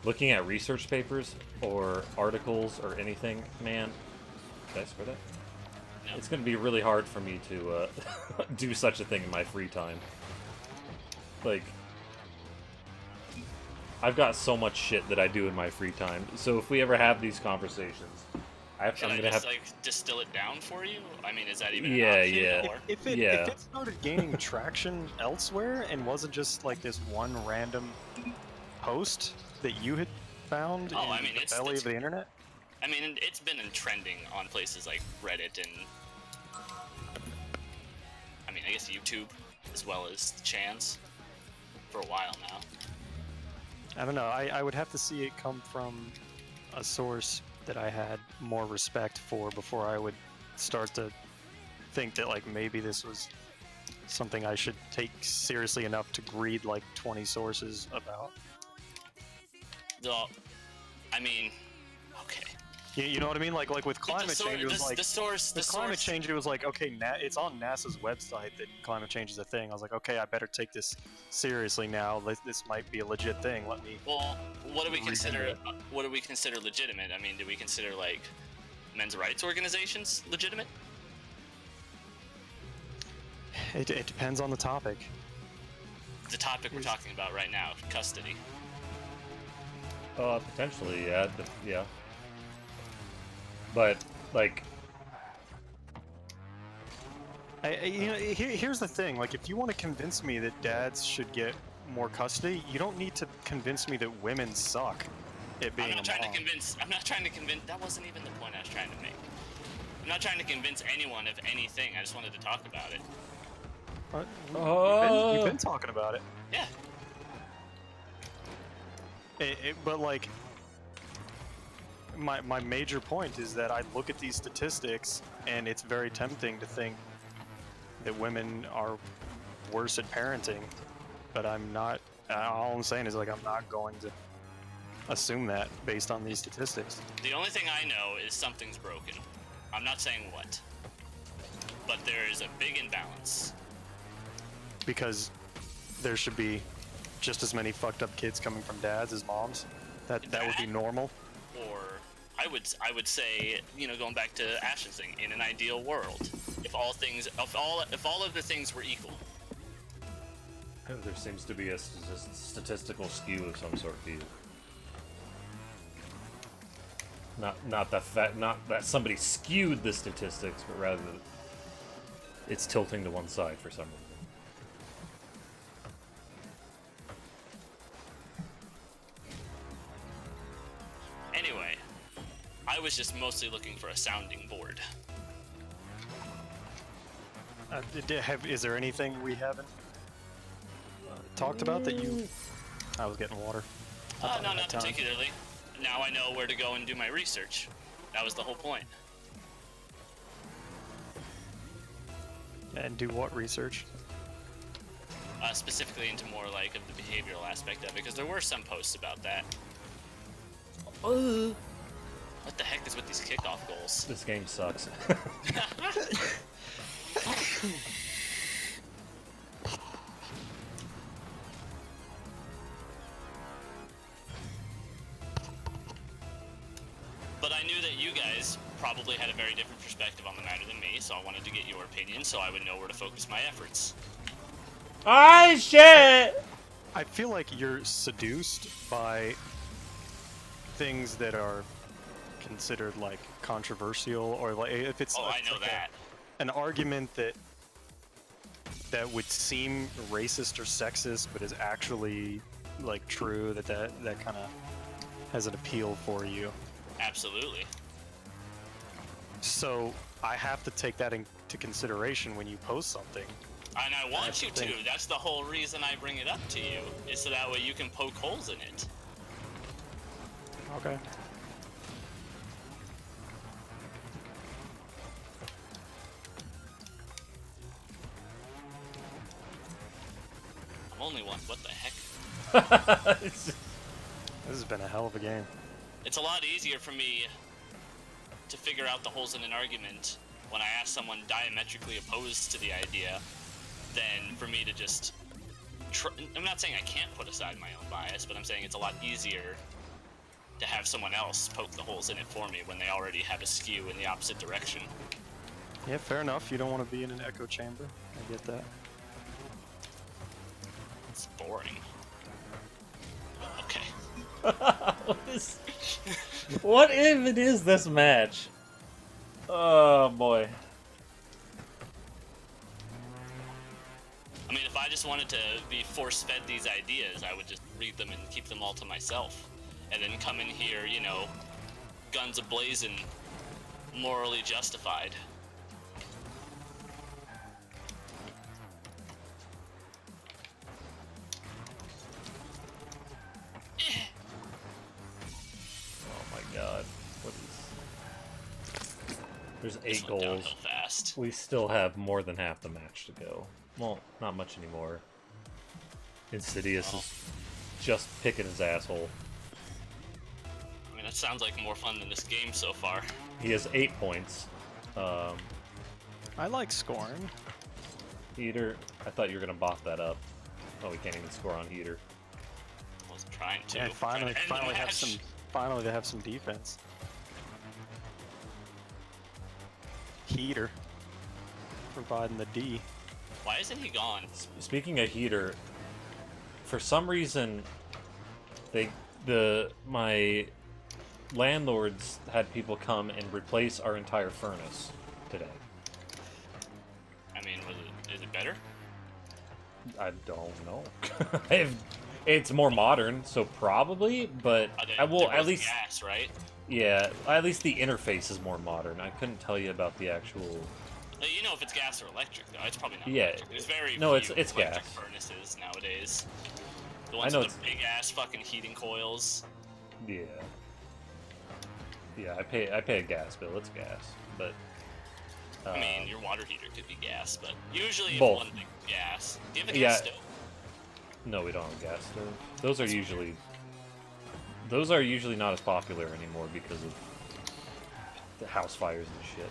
Speaker 1: looking at research papers or articles or anything, man. Did I swear that?
Speaker 3: No.
Speaker 1: It's going to be really hard for me to do such a thing in my free time. Like, I've got so much shit that I do in my free time. So if we ever have these conversations, I'm
Speaker 3: Should
Speaker 1: gonna
Speaker 3: I just
Speaker 1: have
Speaker 3: like distill it down for you? I mean, is that even
Speaker 1: Yeah,
Speaker 3: an option?
Speaker 1: yeah.
Speaker 3: Or...
Speaker 2: If it started gaining traction elsewhere and wasn't just like this one random post that you had found in the belly of the internet?
Speaker 3: I mean, it's been trending on places like Reddit and I mean, I guess YouTube as well as Chance for a while now.
Speaker 2: I don't know. I would have to see it come from a source that I had more respect for before I would start to think that like maybe this was something I should take seriously enough to read like 20 sources about.
Speaker 3: Well, I mean, okay.
Speaker 2: You know what I mean? Like with climate change, it was like climate change. It was like, okay, it's on NASA's website that climate change is a thing. I was like, okay, I better take this seriously now. This might be a legit thing. Let me.
Speaker 3: Well, what do we consider? What do we consider legitimate? I mean, do we consider like men's rights organizations legitimate?
Speaker 2: It depends on the topic.
Speaker 3: The topic we're talking about right now, custody.
Speaker 1: Potentially, yeah. But like,
Speaker 2: here's the thing. Like, if you want to convince me that dads should get more custody, you don't need to convince me that women suck at being
Speaker 3: I'm not trying to convince. That wasn't even the point I was trying to make. I'm not trying to convince anyone of anything. I just wanted to talk about it.
Speaker 2: You've been talking about it.
Speaker 3: Yeah.
Speaker 2: But like, my major point is that I look at these statistics, and it's very tempting to think that women are worse at parenting, but I'm not. All I'm saying is like I'm not going to assume that based on these statistics.
Speaker 3: The only thing I know is something's broken. I'm not saying what, but there is a big imbalance.
Speaker 2: Because there should be just as many fucked up kids coming from dads as moms. That would be normal.
Speaker 3: Or I would say, you know, going back to Ashton's thing, in an ideal world, if all of the things were equal.
Speaker 1: There seems to be a statistical skew of some sort here. Not that somebody skewed the statistics, but rather that it's tilting to one side for some reason.
Speaker 3: Anyway, I was just mostly looking for a sounding board.
Speaker 2: Is there anything we haven't talked about that you... I was getting water.
Speaker 3: No, not particularly. Now I know where to go and do my research. That was the whole point.
Speaker 2: And do what research?
Speaker 3: Specifically into more like of the behavioral aspect of it, because there were some posts about that. What the heck is with these kickoff goals?
Speaker 1: This game sucks.
Speaker 3: But I knew that you guys probably had a very different perspective on the matter than me, so I wanted to get your opinion so I would know where to focus my efforts.
Speaker 1: Ah, shit!
Speaker 2: I feel like you're seduced by things that are considered like controversial, or like if it's
Speaker 3: I know
Speaker 2: like
Speaker 3: that.
Speaker 2: An argument that would seem racist or sexist, but is actually like true. That kind of has an appeal for you.
Speaker 3: Absolutely.
Speaker 2: So I have to take that into consideration when you post something.
Speaker 3: And I want you to. That's the whole reason I bring it up to you, is so that way you can poke holes in it.
Speaker 2: Okay.
Speaker 3: I'm only one. What the heck?
Speaker 2: This has been a hell of a game.
Speaker 3: It's a lot easier for me to figure out the holes in an argument when I ask someone diametrically opposed to the idea than for me to just... I'm not saying I can't put aside my own bias, but I'm saying it's a lot easier to have someone else poke the holes in it for me when they already have a skew in the opposite direction.
Speaker 2: Yeah, fair enough. You don't want to be in an echo chamber. I get that.
Speaker 3: It's boring. Okay.
Speaker 1: What even is this match? Oh boy.
Speaker 3: I mean, if I just wanted to be force-fed these ideas, I would just read them and keep them all to myself. And then come in here, you know, guns a-blazing, morally justified.
Speaker 1: Oh my god. What is... There's 8 goals.
Speaker 3: Fast.
Speaker 1: We still have more than half the match to go. Well, not much anymore. Insidious is just picking his asshole.
Speaker 3: I mean, that sounds like more fun than this game so far.
Speaker 1: He has 8 points.
Speaker 2: I like scoring.
Speaker 1: Heater, I thought you were gonna bop that up. Oh, we can't even score on Heater.
Speaker 3: I wasn't trying to.
Speaker 2: And finally they have some defense. Heater providing the D.
Speaker 3: Why isn't he gone?
Speaker 1: Speaking of Heater, for some reason, my landlords had people come and replace our entire furnace today.
Speaker 3: I mean, is it better?
Speaker 1: I don't know. It's more modern, so probably, but I will at least
Speaker 3: gas, right?
Speaker 1: Yeah, at least the interface is more modern. I couldn't tell you about the actual.
Speaker 3: You know if it's gas or electric, though. It's probably not.
Speaker 1: Yeah.
Speaker 3: Electric. There's very
Speaker 1: No,
Speaker 3: few
Speaker 1: it's
Speaker 3: electric
Speaker 1: gas.
Speaker 3: furnaces nowadays. The ones with the big ass fucking heating coils.
Speaker 1: Yeah. Yeah, I pay a gas bill. It's gas, but.
Speaker 3: I mean, your water heater could be gas, but usually
Speaker 1: both.
Speaker 3: one big gas. Do you have a gas stove?
Speaker 1: No, we don't have a gas stove. Those are usually not as popular anymore because of the house fires and shit.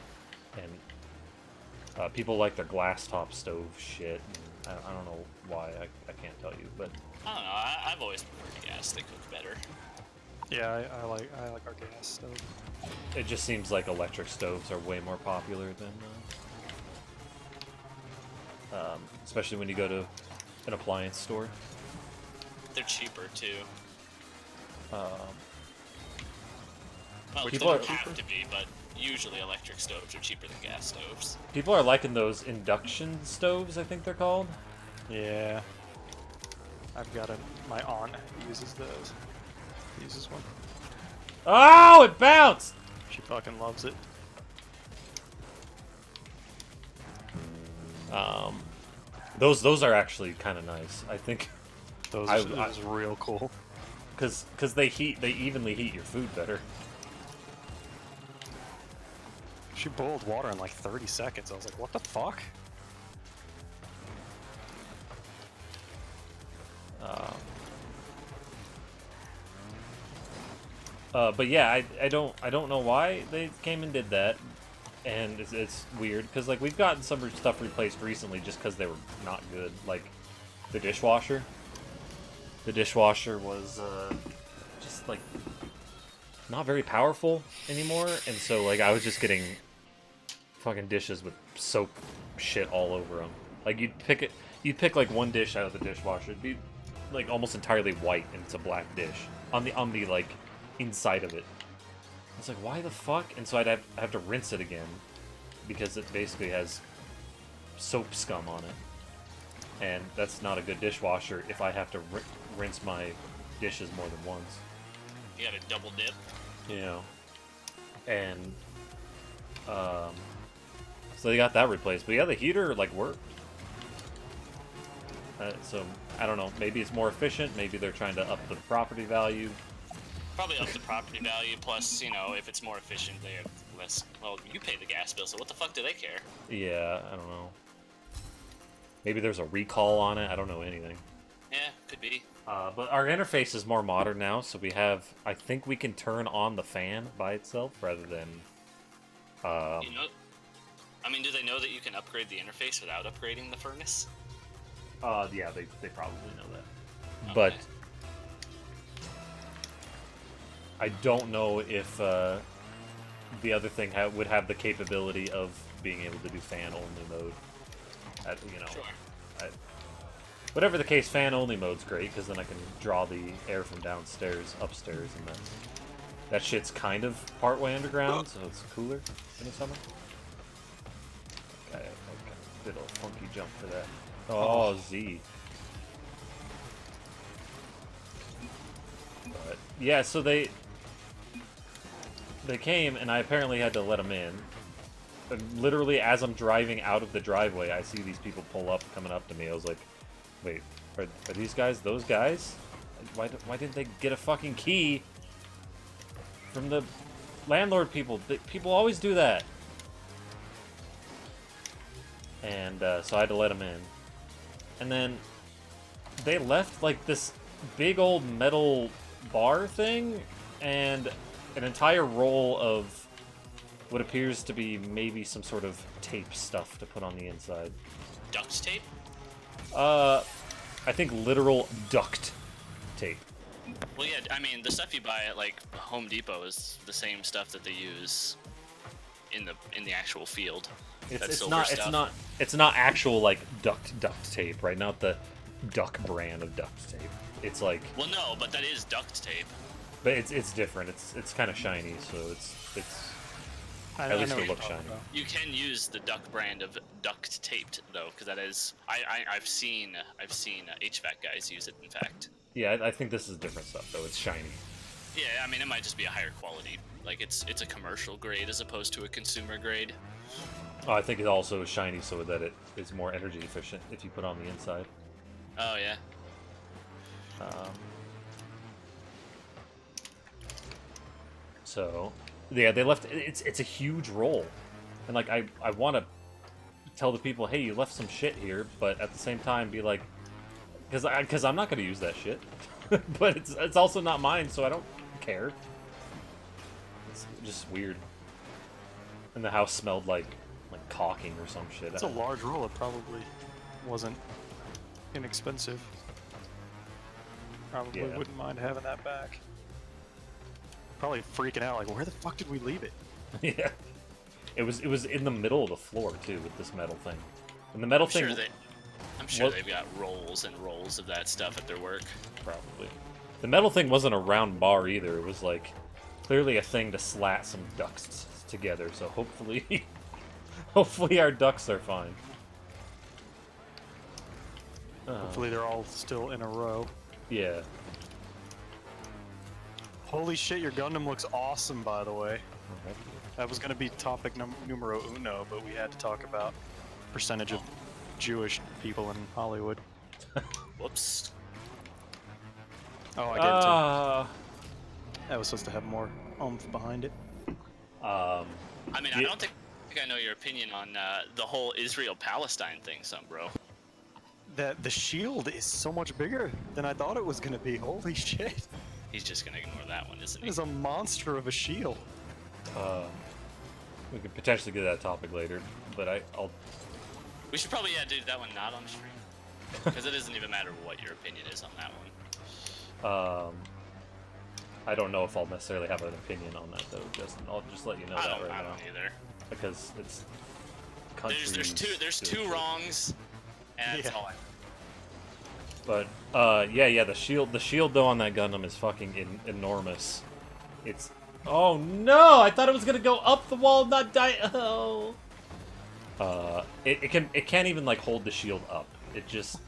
Speaker 1: And people like their glass top stove shit. And I don't know why. I can't tell you, but
Speaker 3: I don't know. I've always preferred gas. They cook better.
Speaker 2: Yeah, I like our gas stove.
Speaker 1: it just seems like electric stoves are way more popular than, especially when you go to an appliance store.
Speaker 3: They're cheaper too. Well,
Speaker 1: people
Speaker 3: they don't have to be, but usually electric stoves are cheaper than gas stoves.
Speaker 1: People are liking those induction stoves, I think they're called.
Speaker 2: Yeah. I've got my aunt uses those. Uses one.
Speaker 1: Oh, it bounced!
Speaker 2: She fucking loves it.
Speaker 1: Those are actually kind of nice. I think
Speaker 2: Those are real cool.
Speaker 1: because they evenly heat your food better.
Speaker 2: She boiled water in like 30 seconds. I was like, what the fuck?
Speaker 1: But yeah, I don't know why they came and did that, and it's weird because like we've gotten some stuff replaced recently just because they were not good. Like the dishwasher. The dishwasher was just like not very powerful anymore, and so like I was just getting fucking dishes with soap shit all over them. Like you'd pick like one dish out of the dishwasher, it'd be like almost entirely white, and it's a black dish on the like inside of it. I was like, why the fuck? And so I'd have to rinse it again because it basically has soap scum on it, and that's not a good dishwasher if I have to rinse my dishes more than once.
Speaker 3: You got a double dip.
Speaker 1: You know, and so they got that replaced. But yeah, the heater like worked. So I don't know. Maybe it's more efficient. Maybe they're trying to up the property value.
Speaker 3: Probably up the property value. Plus, you know, if it's more efficient, they have less. Well, you pay the gas bill, so what the fuck do they care?
Speaker 1: Yeah, I don't know. Maybe there's a recall on it. I don't know anything.
Speaker 3: Yeah, could be.
Speaker 1: But our interface is more modern now, so we have. I think we can turn on the fan by itself rather than.
Speaker 3: You know, I mean, do they know that you can upgrade the interface without upgrading the furnace?
Speaker 1: Yeah, they probably know that.
Speaker 3: Okay.
Speaker 1: But I don't know if the other thing would have the capability of being able to do fan-only mode. You know,
Speaker 3: Sure.
Speaker 1: Whatever the case, fan-only mode's great, because then I can draw the air from downstairs upstairs, and that shit's kind of partway underground, so it's cooler in the summer. Okay, did a funky jump for that. Oh, Z. But yeah, so they came, and I apparently had to let them in. And literally, as I'm driving out of the driveway, I see these people pull up, coming up to me. I was like, wait, are these guys those guys? Why didn't they get a fucking key from the landlord people? People always do that. And so I had to let them in. And then they left like this big old metal bar thing and an entire roll of what appears to be maybe some sort of tape stuff to put on the inside.
Speaker 3: Duct tape?
Speaker 1: I think literal duct tape.
Speaker 3: Well, yeah, I mean, the stuff you buy at like Home Depot is the same stuff that they use in the actual field.
Speaker 1: It's not actual like duct tape, right? Not the duck brand of duct tape. It's like,
Speaker 3: well, no, but that is duct tape.
Speaker 1: but it's different. It's kind of shiny, so it's at least it looks shiny.
Speaker 3: You can use the duck brand of duct taped though, because that is I've seen HVAC guys use it. In fact.
Speaker 1: Yeah, I think this is different stuff though. It's shiny.
Speaker 3: Yeah, I mean it might just be a higher quality. Like it's a commercial grade as opposed to a consumer grade.
Speaker 1: Oh, I think it also is shiny so that it is more energy efficient if you put on the inside.
Speaker 3: Oh yeah.
Speaker 1: So, yeah, they left. It's a huge roll, and like I want to tell the people, hey, you left some shit here, but at the same time, be like, because I'm not going to use that shit, but it's also not mine, so I don't care. It's just weird. And the house smelled like caulking or some shit.
Speaker 2: It's a large roll. It probably wasn't inexpensive. Probably wouldn't mind having that back. Probably freaking out, like, where the fuck did we leave it?
Speaker 1: Yeah. It was in the middle of the floor too with this metal thing. And the metal thing.
Speaker 3: I'm sure they've got rolls and rolls of that stuff at their work.
Speaker 1: Probably. The metal thing wasn't a round bar either. It was like clearly a thing to slat some ducts together. So hopefully, hopefully our ducts are fine.
Speaker 2: Hopefully they're all still in a row.
Speaker 1: Yeah.
Speaker 2: Holy shit, your Gundam looks awesome, by the way.
Speaker 1: Okay.
Speaker 2: That was going to be topic numero uno, but we had to talk about percentage of Jewish people in Hollywood.
Speaker 3: Whoops.
Speaker 2: Oh, I get it too. That was supposed to have more oomph behind it.
Speaker 3: I mean, I don't think I know your opinion on the whole Israel-Palestine thing, bro.
Speaker 2: The shield is so much bigger than I thought it was going to be. Holy shit.
Speaker 3: He's just going to ignore that one, isn't he?
Speaker 2: It is a monster of a shield.
Speaker 1: We could potentially get to that topic later, but I'll...
Speaker 3: We should probably, do that one not on stream. Because it doesn't even matter what your opinion is on that one.
Speaker 1: I don't know if I'll necessarily have an opinion on that, though, Justin. I'll just let you know that right now.
Speaker 3: I don't either.
Speaker 1: Because it's...
Speaker 3: There's two wrongs, and that's all I...
Speaker 1: But, yeah, the shield, though, on that Gundam is fucking enormous. It's... Oh, no! I thought it was gonna go up the wall, not die... Oh! It can't even, like, hold the shield up. It just...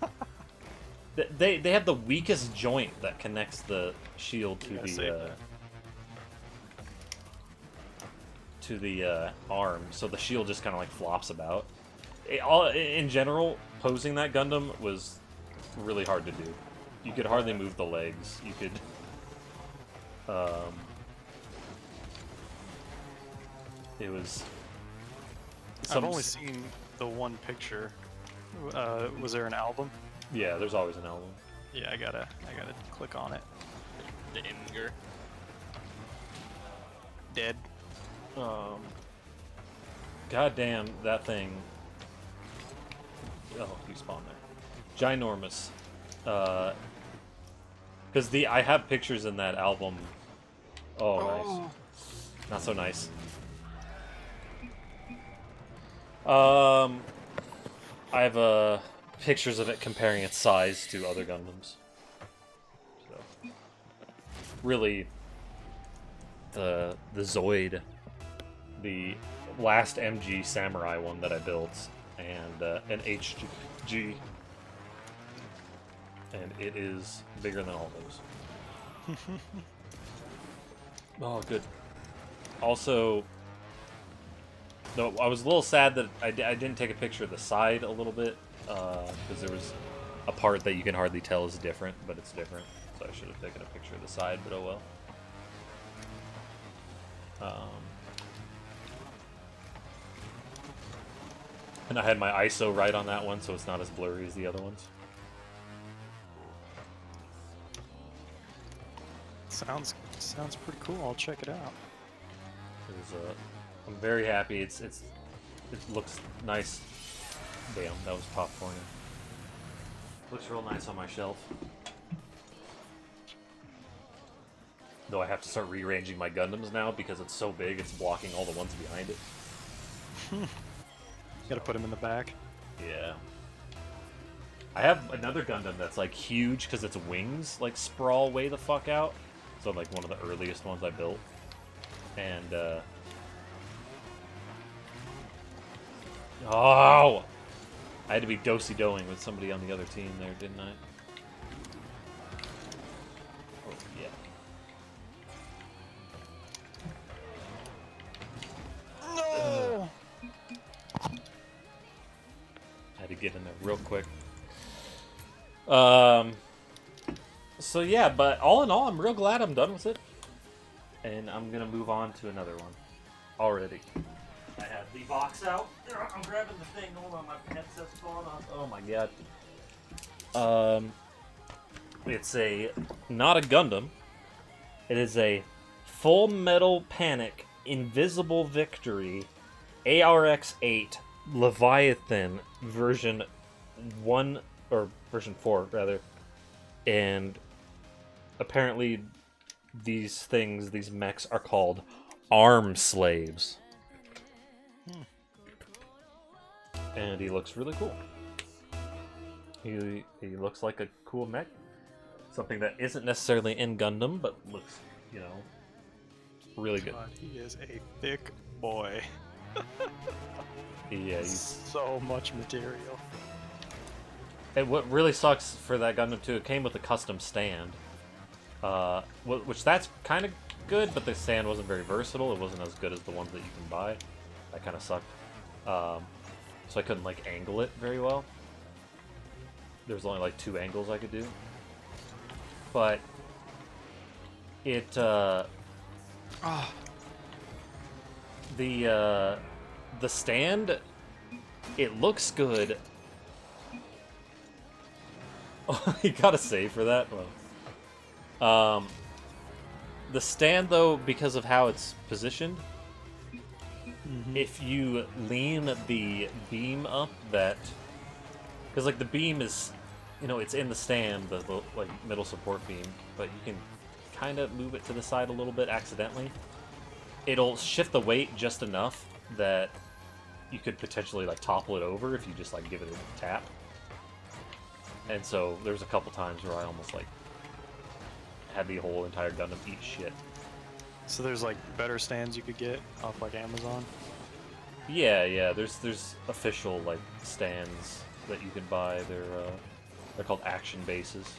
Speaker 1: they have the weakest joint that connects the shield to the arm, so the shield just kind of, like, flops about. In general, posing that Gundam was... really hard to do. You could hardly move the legs. You could... It was...
Speaker 2: I've only seen the one picture. Was there an album?
Speaker 1: Yeah, there's always an album.
Speaker 2: Yeah, I gotta click on it.
Speaker 3: The Imgur.
Speaker 2: Dead.
Speaker 1: Goddamn, that thing... Oh, you spawned there. Ginormous. Because I have pictures in that album. Oh, nice. Not so nice. I have pictures of it comparing its size to other Gundams. So, really, the Zoid, the last MG Samurai one that I built, and an HG. And it is bigger than all those. Oh, good. Also, no, I was a little sad that I didn't take a picture of the side a little bit, because there was a part that you can hardly tell is different, but it's different. So I should have taken a picture of the side, but oh well. And I had my ISO right on that one, so it's not as blurry as the other ones.
Speaker 2: Sounds pretty cool. I'll check it out.
Speaker 1: I'm very happy. It looks nice. Damn, that was popcorn. Looks real nice on my shelf. Though I have to start rearranging my Gundams now because it's so big. It's blocking all the ones behind it.
Speaker 2: Gotta put them in the back.
Speaker 1: Yeah. I have another Gundam that's like huge because its wings like sprawl way the fuck out. So like one of the earliest ones I built. And oh! I had to be do-si-doing with somebody on the other team there, didn't I? Oh, yeah.
Speaker 2: No!
Speaker 1: Had to get in there real quick. So yeah, but all in all, I'm real glad I'm done with it. And I'm gonna move on to another one. Already. I have the box out. I'm grabbing the thing. Hold on, my headset's falling off. Oh my god. It's not a Gundam. It is a Full Metal Panic Invisible Victory ARX-8 Leviathan version 1 or version 4 rather. And apparently these mechs are called arm slaves. And he looks really cool. He looks like a cool mech. Something that isn't necessarily in Gundam, but looks, you know, really good.
Speaker 2: God, he is a thick boy.
Speaker 1: Yeah, he's...
Speaker 2: so much material.
Speaker 1: And what really sucks for that Gundam too, it came with a custom stand. Which that's kind of good, but the stand wasn't very versatile. It wasn't as good as the ones that you can buy. That kind of sucked. So I couldn't like angle it very well. There's only like 2 angles I could do. But it the stand, it looks good. Oh, you gotta save for that. Well, the stand though, because of how it's positioned, if you lean the beam up, because like the beam is, you know, it's in the stand, the like middle support beam, but you can kind of move it to the side a little bit accidentally. It'll shift the weight just enough that you could potentially like topple it over if you just like give it a tap. And so there's a couple times where I almost like had the whole entire Gundam eat shit.
Speaker 2: So there's like better stands you could get off like Amazon?
Speaker 1: Yeah, there's official like stands that you can buy. They're called action bases.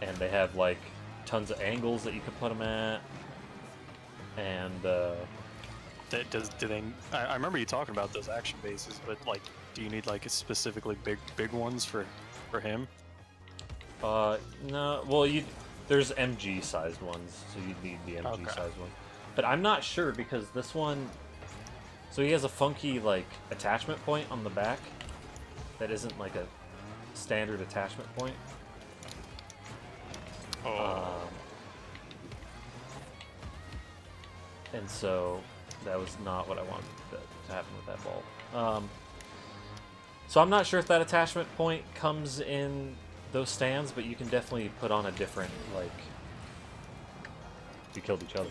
Speaker 1: And they have like tons of angles that you can put them at. And
Speaker 2: do they? I remember you talking about those action bases, but like, do you need like specifically big ones for him?
Speaker 1: No. Well, there's MG sized ones, so you'd need the MG sized one. But I'm not sure because this one. So he has a funky like attachment point on the back that isn't like a standard attachment point. And so that was not what I wanted to happen with that ball. So I'm not sure if that attachment point comes in those stands, but you can definitely put on a different, like... You killed each other.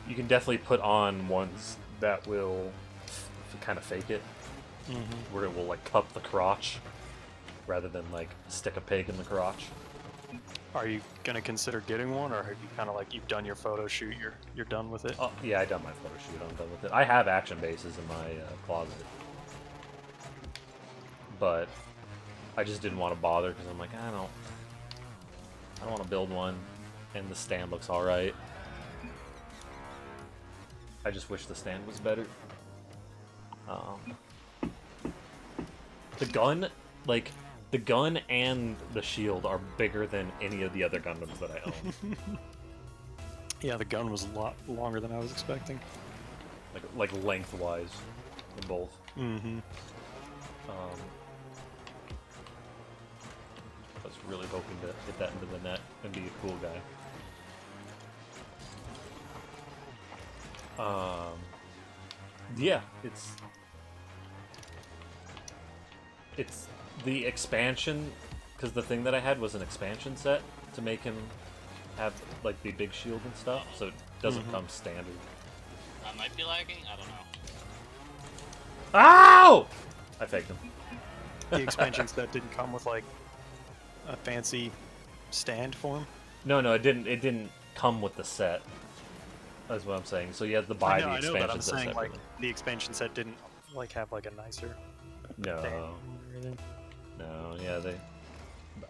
Speaker 1: You can definitely put on ones that will kind of fake it. Where it will, like, cup the crotch rather than, like, stick a pig in the crotch.
Speaker 2: Are you gonna consider getting one, or have you kind of like you've done your photo shoot, you're done with it?
Speaker 1: Oh, yeah, I done my photo shoot. I'm done with it. I have action bases in my closet, but I just didn't want to bother because I'm like, I don't want to build one, and the stand looks all right. I just wish the stand was better. The gun, like. The gun and the shield are bigger than any of the other Gundams that I own.
Speaker 2: Yeah, the gun was a lot longer than I was expecting.
Speaker 1: Like lengthwise, in both. I was really hoping to get that into the net and be a cool guy. Yeah, it's the expansion, because the thing that I had was an expansion set to make him have like the big shield and stuff, so it doesn't come standard.
Speaker 3: I might be lagging, I don't know.
Speaker 1: Ow! I faked him.
Speaker 2: The expansion set didn't come with like a fancy stand for him?
Speaker 1: No, it didn't come with the set. That's what I'm saying. So you have to buy the expansion set.
Speaker 2: But I'm saying
Speaker 1: separately.
Speaker 2: like the expansion set didn't like have like a nicer
Speaker 1: No.
Speaker 2: thing or anything.
Speaker 1: No, yeah,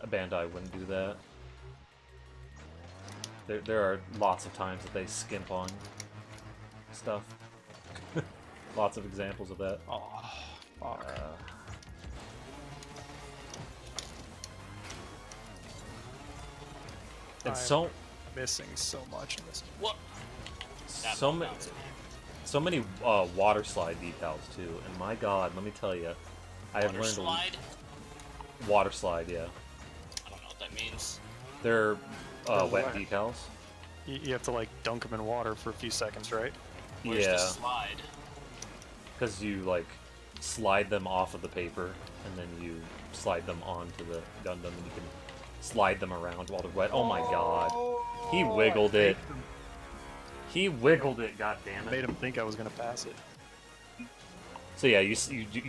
Speaker 1: Bandai wouldn't do that. There are lots of times that they skimp on stuff. Lots of examples of that.
Speaker 2: Oh, fuck.
Speaker 1: And
Speaker 2: I'm missing so much in this.
Speaker 3: What?
Speaker 1: So many water slide decals too, and my God, let me tell you, I have learned
Speaker 3: slide?
Speaker 1: Water slide, yeah.
Speaker 3: I don't know what that means.
Speaker 1: They're wet decals.
Speaker 2: You have to like dunk them in water for a few seconds, right?
Speaker 3: Where's the slide?
Speaker 1: Because you like slide them off of the paper, and then you slide them onto the Gundam, and you can slide them around while they're wet. Oh my God, he wiggled it. He wiggled it. God damn it!
Speaker 2: Made him think I was gonna pass it.
Speaker 1: So yeah, you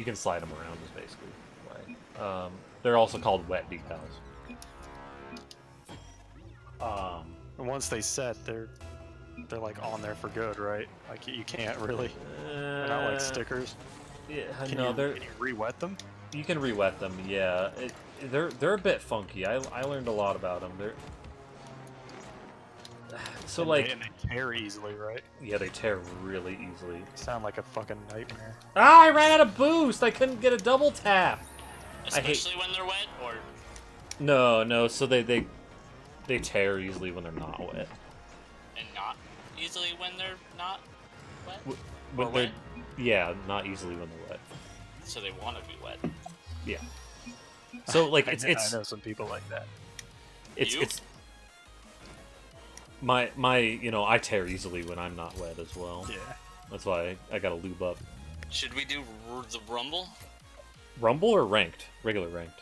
Speaker 1: can slide them around is basically why. They're also called wet decals.
Speaker 2: And once they set, they're like on there for good, right? Like you can't really. They're not like stickers.
Speaker 1: Yeah,
Speaker 2: Can
Speaker 1: no,
Speaker 2: you re-wet them?
Speaker 1: You can re-wet them. Yeah, they're a bit funky. I learned a lot about them. They're so
Speaker 2: And they tear easily, right?
Speaker 1: Yeah, they tear really easily.
Speaker 2: Sound like a fucking nightmare.
Speaker 1: Ah, I ran out of boost. I couldn't get a double tap.
Speaker 3: Especially when they're wet, or
Speaker 1: no. So they tear easily when they're not wet.
Speaker 3: And not easily when they're not wet.
Speaker 1: When they're, yeah, not easily when they're wet.
Speaker 3: So they want to be wet.
Speaker 1: Yeah. So like
Speaker 2: I know some people like that.
Speaker 1: It's my I tear easily when I'm not wet as well.
Speaker 2: Yeah.
Speaker 1: That's why I gotta lube up.
Speaker 3: Should we do the Rumble?
Speaker 1: Rumble or ranked? Regular ranked.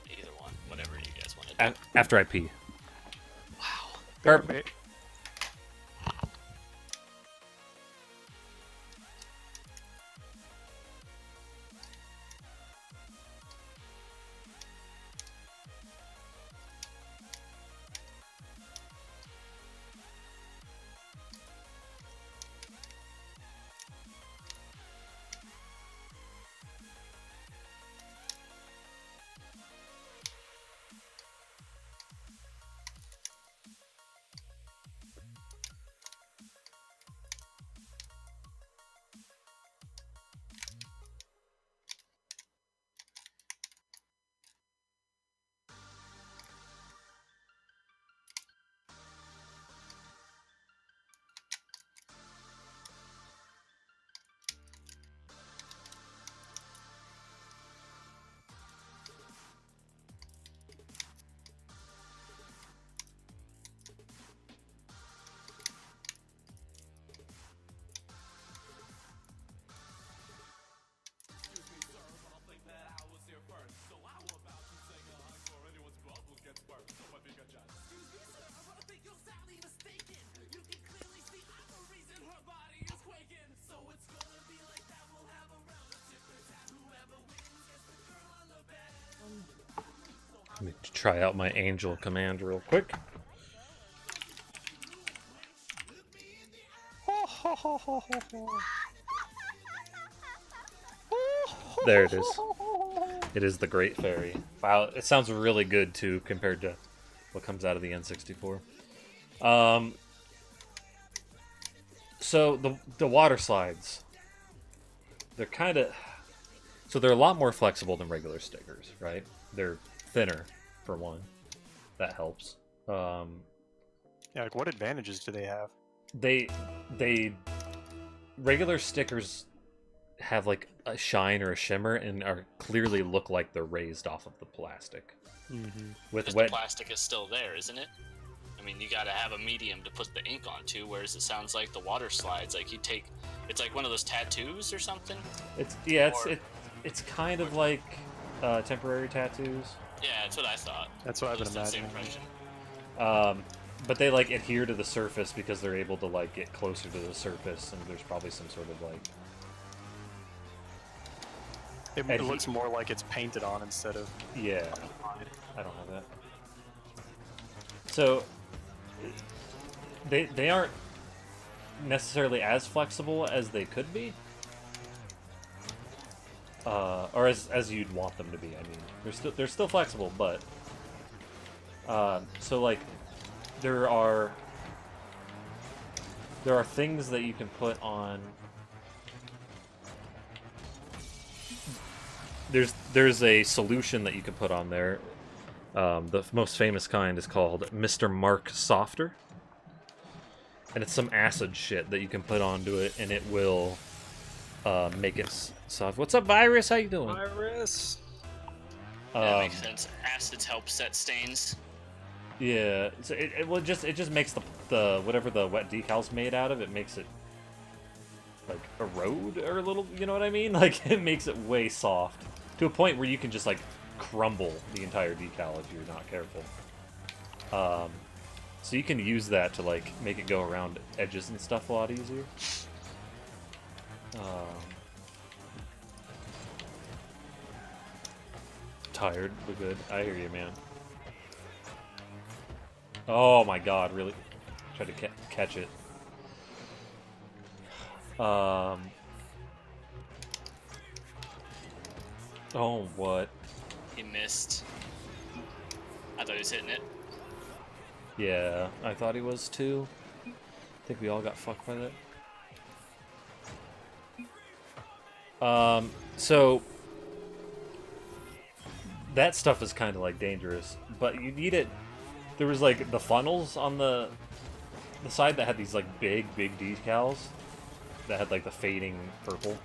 Speaker 3: Either one, whatever you guys want to do.
Speaker 1: After I pee.
Speaker 3: Wow.
Speaker 1: Let me try out my Angel command real quick. There it is. It is the Great Fairy. Wow, it sounds really good too compared to what comes out of the N64. So the water slides, they're kind of, so they're a lot more flexible than regular stickers, right? They're thinner, for one. That helps.
Speaker 2: Yeah, like what advantages do they have?
Speaker 1: They regular stickers have like a shine or a shimmer and are clearly look like they're raised off of the plastic.
Speaker 2: Mm-hmm.
Speaker 3: Because the plastic is still there, isn't it? I mean, you gotta have a medium to put the ink onto, whereas it sounds like the water slides, like you take, it's like one of those tattoos or something?
Speaker 1: It's kind of like temporary tattoos.
Speaker 3: Yeah, that's what I thought.
Speaker 2: That's what I've been imagining.
Speaker 1: But they like adhere to the surface because they're able to like get closer to the surface, and there's probably some sort of like.
Speaker 2: It looks more like it's painted on instead of.
Speaker 1: Yeah, I don't have that. So they aren't necessarily as flexible as they could be, or as you'd want them to be. I mean, they're still flexible, but so like there are things that you can put on. There's a solution that you can put on there The most famous kind is called Mr. Mark Softer. And it's some acid shit that you can put onto it, and it will make it soft. What's up, Virus? How you doing?
Speaker 2: Virus.
Speaker 3: That makes sense. Acids help set stains.
Speaker 1: Yeah, so it just makes the whatever the wet decal's made out of, it makes it like erode or a little, you know what I mean? Like it makes it way soft to a point where you can just like crumble the entire decal if you're not careful. So you can use that to like make it go around edges and stuff a lot easier. Tired, but good. I hear you, man. Oh my god, really? Try to catch it. Oh, what?
Speaker 3: He missed. I thought he was hitting it.
Speaker 1: Yeah, I thought he was too. I think we all got fucked by that. So that stuff is kind of like dangerous, but you need it. There was like the funnels on the side that had these like big decals that had like the fading purple.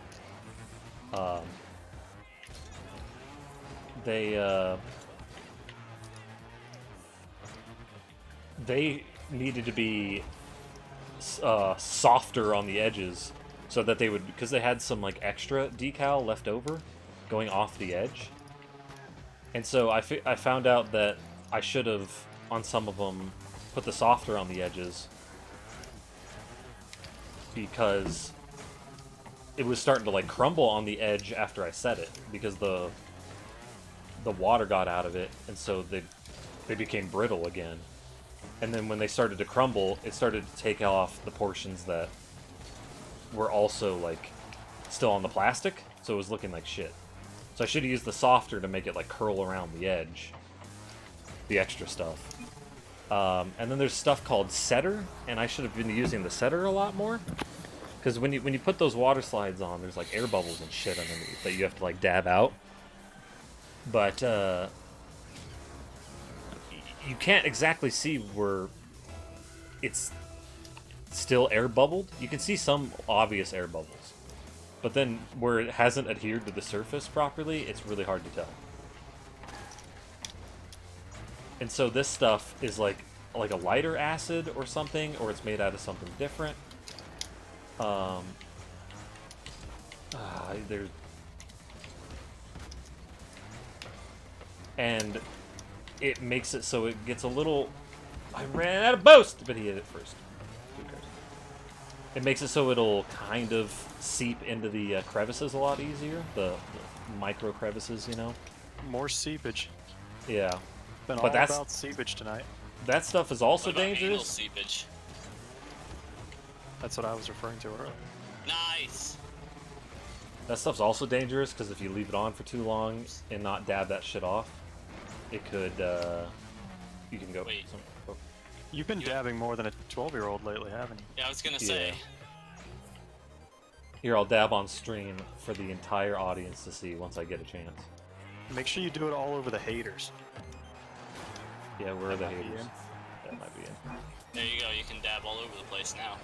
Speaker 1: They needed to be softer on the edges so that they would, because they had some like extra decal left over going off the edge. And so I found out that I should have, on some of them, put the softer on the edges because it was starting to like crumble on the edge after I set it because the water got out of it, and so they became brittle again. And then when they started to crumble, it started to take off the portions that were also like still on the plastic, so it was looking like shit. So I should have used the softer to make it like curl around the edge, the extra stuff. And then there's stuff called setter, and I should have been using the setter a lot more, because when you put those water slides on, there's like air bubbles and shit underneath that you have to like dab out. But you can't exactly see where it's still air bubbled. You can see some obvious air bubbles, but then where it hasn't adhered to the surface properly, it's really hard to tell. And so this stuff is like a lighter acid or something, or it's made out of something different. There's and it makes it so it gets a little. I ran out of boost, but he hit it first. Who cares? It makes it so it'll kind of seep into the crevices a lot easier, the micro crevices, you know.
Speaker 2: More seepage.
Speaker 1: Yeah,
Speaker 2: Been
Speaker 1: but
Speaker 2: all
Speaker 1: that's
Speaker 2: about seepage tonight.
Speaker 1: that stuff is also
Speaker 3: What about anal
Speaker 1: dangerous.
Speaker 3: seepage?
Speaker 2: That's what I was referring to earlier.
Speaker 3: Nice.
Speaker 1: That stuff's also dangerous because if you leave it on for too long and not dab that shit off, it could. You can go.
Speaker 3: Wait.
Speaker 2: You've been dabbing more than a 12-year-old lately, haven't you?
Speaker 3: Yeah, I was gonna say.
Speaker 1: Yeah. Here, I'll dab on stream for the entire audience to see once I get a chance.
Speaker 2: Make sure you do it all over the haters.
Speaker 1: Yeah, where are the
Speaker 2: That might be
Speaker 1: haters?
Speaker 2: in.
Speaker 1: That might be in.
Speaker 3: There you go. You can dab all over the place now.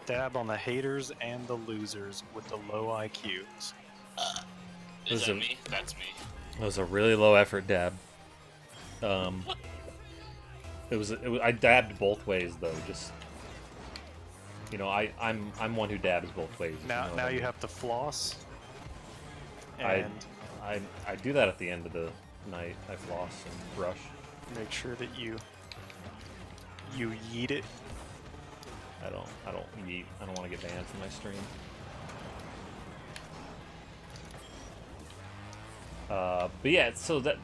Speaker 2: Dab on the haters and the losers with the low IQs.
Speaker 3: Is that
Speaker 1: Listen.
Speaker 3: me? That's me.
Speaker 1: It was a really low effort dab. It was. I dabbed both ways though. Just you know, I'm one who dabs both ways. if
Speaker 2: Now,
Speaker 1: you know what
Speaker 2: now
Speaker 1: I
Speaker 2: you
Speaker 1: mean.
Speaker 2: have to floss.
Speaker 1: I-
Speaker 2: And
Speaker 1: I do that at the end of the night. I floss and brush.
Speaker 2: make sure that you yeet it.
Speaker 1: I don't eat. I don't want to get banned from my stream. But yeah, so that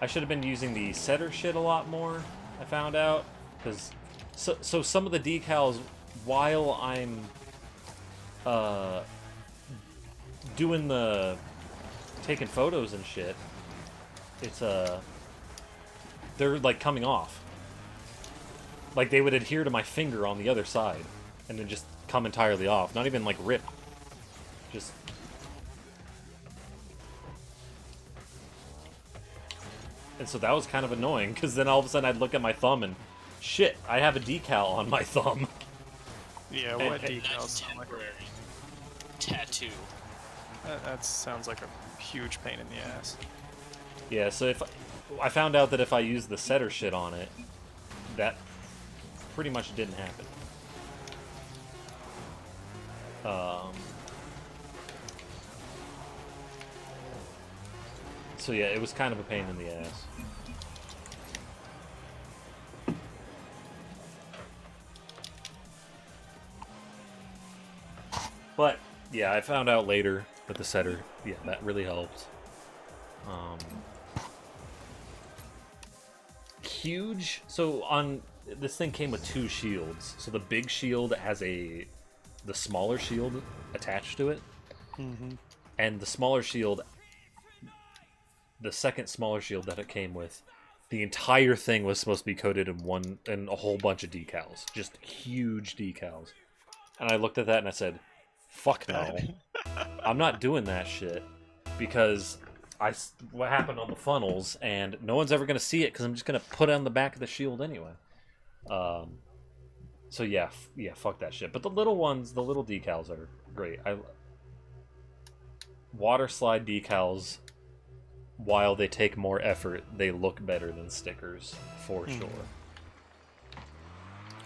Speaker 1: I should have been using the setter shit a lot more. I found out because so some of the decals while I'm doing the taking photos and shit, it's they're like coming off. Like they would adhere to my finger on the other side and then just come entirely off. Not even like rip. Just And so that was kind of annoying, because then all of a sudden I'd look at my thumb and, shit, I have a decal on my thumb.
Speaker 2: Yeah, what decals?
Speaker 3: Temporary tattoo.
Speaker 2: That sounds like a huge pain in the ass.
Speaker 1: Yeah, so if I found out that if I used the setter shit on it, that pretty much didn't happen. So yeah, it was kind of a pain in the ass. But yeah, I found out later with the setter, yeah, that really helped. Huge. So on this thing came with 2 shields. So the big shield has the smaller shield attached to it, and the smaller shield, the second smaller shield that it came with, the entire thing was supposed to be coated in a whole bunch of decals, just huge decals. And I looked at that and I said, "Fuck no, I'm not doing that shit," because what happened on the funnels, and no one's ever gonna see it because I'm just gonna put it on the back of the shield anyway. So yeah, fuck that shit. But the little ones, the little decals are great. Water slide decals, while they take more effort, they look better than stickers for sure.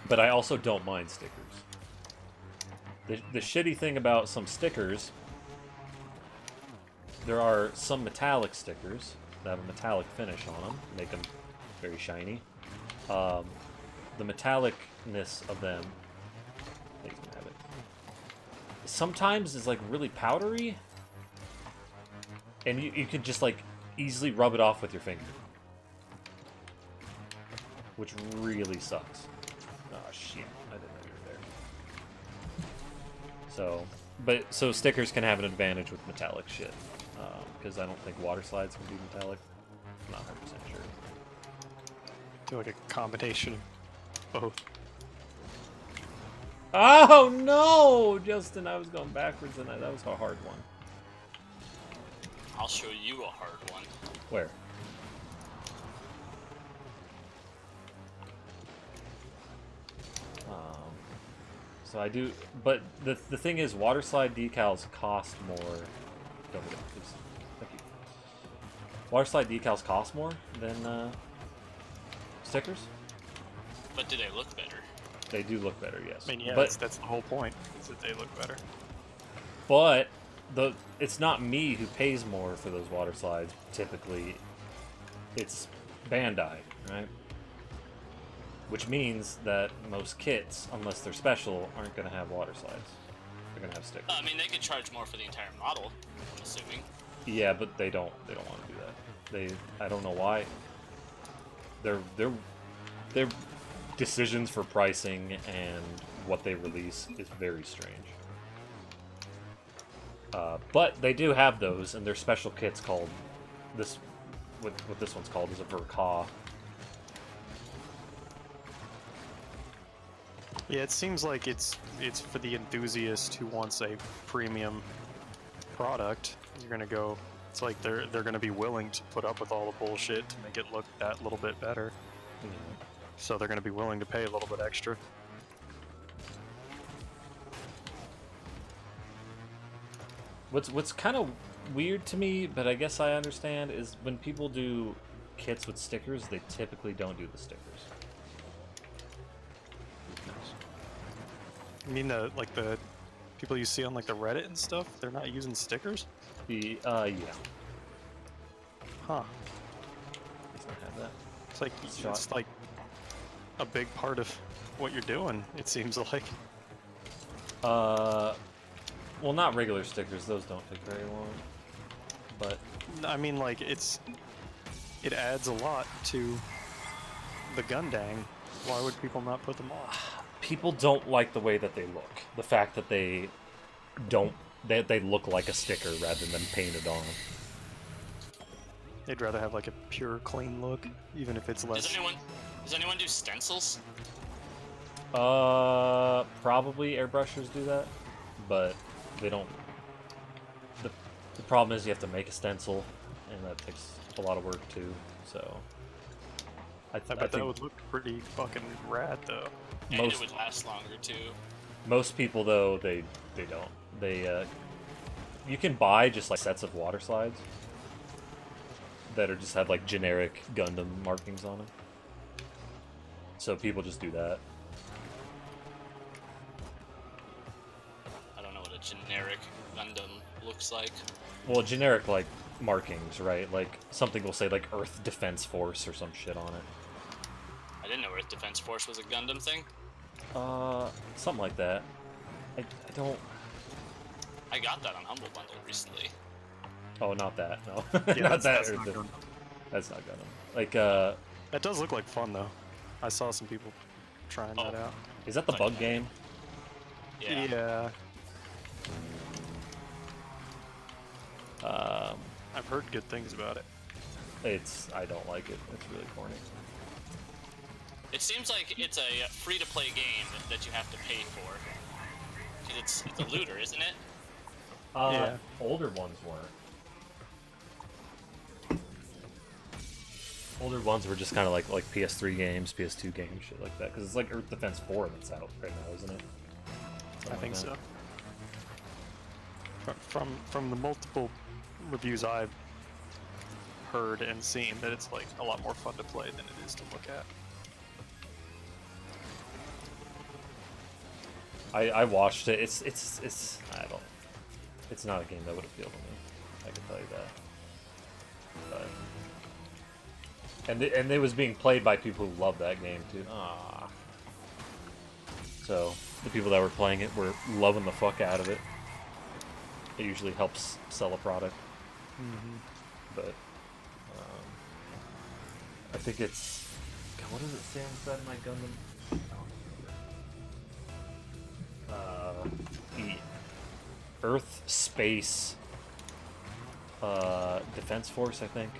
Speaker 1: But I also don't mind stickers. The shitty thing about some stickers, there are some metallic stickers that have a metallic finish on them, make them very shiny. The metallicness of them, you can have it, sometimes is like really powdery, and you could just like easily rub it off with your finger, which really sucks. Oh shit, I didn't know you were there. So stickers can have an advantage with metallic shit, because I don't think water slides can be metallic. I'm not 100% sure.
Speaker 2: Do like a combination of both.
Speaker 1: Oh no, Justin! I was going backwards, and that was a hard one.
Speaker 3: I'll show you a hard one.
Speaker 1: Where? So I do, but the thing is, water slide decals cost more. Don't forget, please. Thank you. Water slide decals cost more than stickers.
Speaker 3: But do they look better?
Speaker 1: They do look better, yes.
Speaker 2: I mean, yeah,
Speaker 1: but
Speaker 2: that's the whole point, is that they look better.
Speaker 1: But it's not me who pays more for those water slides. Typically, it's Bandai, right? Which means that most kits, unless they're special, aren't going to have water slides. They're going to have stickers.
Speaker 3: I mean, they could charge more for the entire model, I'm assuming.
Speaker 1: Yeah, but they don't want to do that. I don't know why. Their decisions for pricing and what they release is very strange. But they do have those, and they're special kits called this. What this one's called is a Verka.
Speaker 2: Yeah, it seems like it's for the enthusiast who wants a premium product. You're gonna go. It's like they're gonna be willing to put up with all the bullshit to make it look that little bit better. So they're gonna be willing to pay a little bit extra.
Speaker 1: What's kind of weird to me, but I guess I understand, is when people do kits with stickers, they typically don't do the stickers.
Speaker 2: I mean, the people you see on like the Reddit and stuff, they're not using stickers?
Speaker 1: Yeah.
Speaker 2: Huh.
Speaker 1: Does not have that.
Speaker 2: It's like a big part of what you're doing, it seems like.
Speaker 1: Well, not regular stickers, those don't take very long. But
Speaker 2: I mean, like, it adds a lot to the Gundang. Why would people not put them on?
Speaker 1: people don't like the way that they look. The fact that they look like a sticker rather than painted on.
Speaker 2: They'd rather have like a pure, clean look, even if it's less.
Speaker 3: Does anyone do stencils?
Speaker 1: Probably airbrushers do that, but they don't. The problem is you have to make a stencil, and that takes a lot of work too. So
Speaker 2: I bet that
Speaker 1: think
Speaker 2: would look pretty fucking rad, though.
Speaker 3: And it would last longer too.
Speaker 1: most people though they don't. They you can buy just like sets of water slides that are just have like generic Gundam markings on them. So people just do that.
Speaker 3: I don't know what a generic Gundam looks like.
Speaker 1: Well, generic like markings, right? Like something will say like Earth Defense Force or some shit on it.
Speaker 3: I didn't know Earth Defense Force was a Gundam thing.
Speaker 1: Something like that. I don't.
Speaker 3: I got that on Humble Bundle recently.
Speaker 1: Oh, not that. No,
Speaker 2: Yeah,
Speaker 1: not that.
Speaker 2: that's
Speaker 1: Earth
Speaker 2: not
Speaker 1: Def-
Speaker 2: Gundam.
Speaker 1: That's not Gundam. Like,
Speaker 2: That does look like fun, though. I saw some people trying that out.
Speaker 1: is that the bug game?
Speaker 3: Yeah.
Speaker 2: I've heard good things about it.
Speaker 1: I don't like it. It's really corny.
Speaker 3: It seems like it's a free-to-play game that you have to pay for. 'Cause it's a looter, isn't it?
Speaker 2: Yeah.
Speaker 1: Older ones weren't. Older ones were just kind of like PS3 games, PS2 games, shit like that. Because it's like Earth Defense 4 that's out right now, isn't it?
Speaker 2: I think so. From the multiple reviews I've heard and seen, that it's like a lot more fun to play than it is to look at.
Speaker 1: I watched it. It's I don't. It's not a game that would appeal to me. I can tell you that. But and it was being played by people who love that game too. Ah. So the people that were playing it were loving the fuck out of it. It usually helps sell a product. But I think it's. God, what does it say inside my Gundam? The Earth Space Defense Force, I think.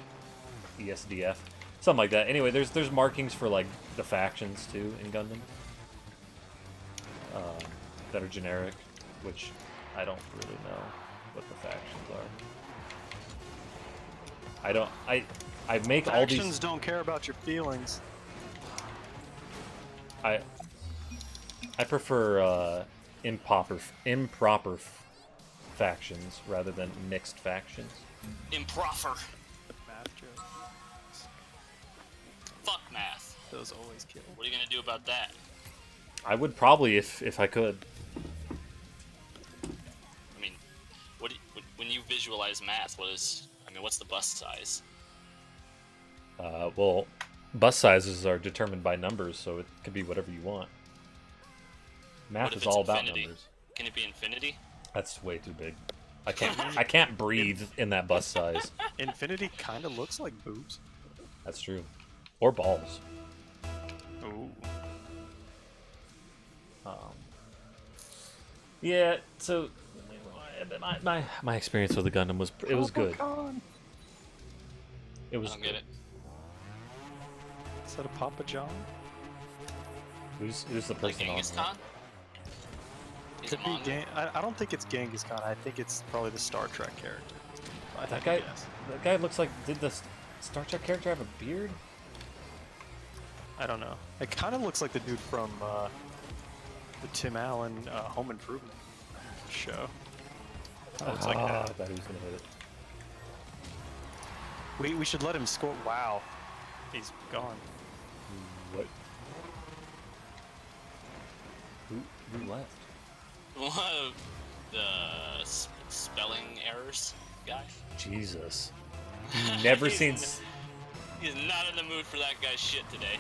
Speaker 1: ESDF. Something like that. Anyway, there's markings for like the factions too in Gundam. That are generic, which I don't really know what the factions are. I make all these.
Speaker 2: Factions don't care about your feelings.
Speaker 1: I prefer improper factions rather than mixed factions.
Speaker 3: Improper.
Speaker 2: Math joke.
Speaker 3: Fuck math.
Speaker 2: Those always kill.
Speaker 3: What are you gonna do about that?
Speaker 1: I would probably if I could.
Speaker 3: I mean, when you visualize math, what's the bus size?
Speaker 1: Well, bus sizes are determined by numbers, so it could be whatever you want. Math
Speaker 3: What if
Speaker 1: is
Speaker 3: it's
Speaker 1: all about
Speaker 3: infinity?
Speaker 1: numbers.
Speaker 3: Can it be infinity?
Speaker 1: That's way too big. I can't breathe in that bus size.
Speaker 2: Infinity kind of looks like boobs.
Speaker 1: That's true. Or balls.
Speaker 2: Ooh.
Speaker 1: Yeah, so my experience with the Gundam was good. It was
Speaker 3: I don't get it.
Speaker 2: Is that a Papa John?
Speaker 1: Who's the
Speaker 3: Like
Speaker 1: person on
Speaker 3: Genghis
Speaker 1: there?
Speaker 3: Khan? He's a
Speaker 2: Could be
Speaker 3: Mongol.
Speaker 2: I don't think it's Genghis Khan. I think it's probably the Star Trek character.
Speaker 1: That guy looks like. Did the Star Trek character have a beard?
Speaker 2: I don't know. It kind of looks like the dude from the Tim Allen Home Improvement show. Looks like
Speaker 1: I
Speaker 2: that.
Speaker 1: thought he was gonna hit it.
Speaker 2: We should let him score. Wow, he's gone.
Speaker 1: What? Who left?
Speaker 3: One of the spelling errors guy.
Speaker 1: Jesus. Never seen.
Speaker 3: He's not in the mood for that guy's shit today.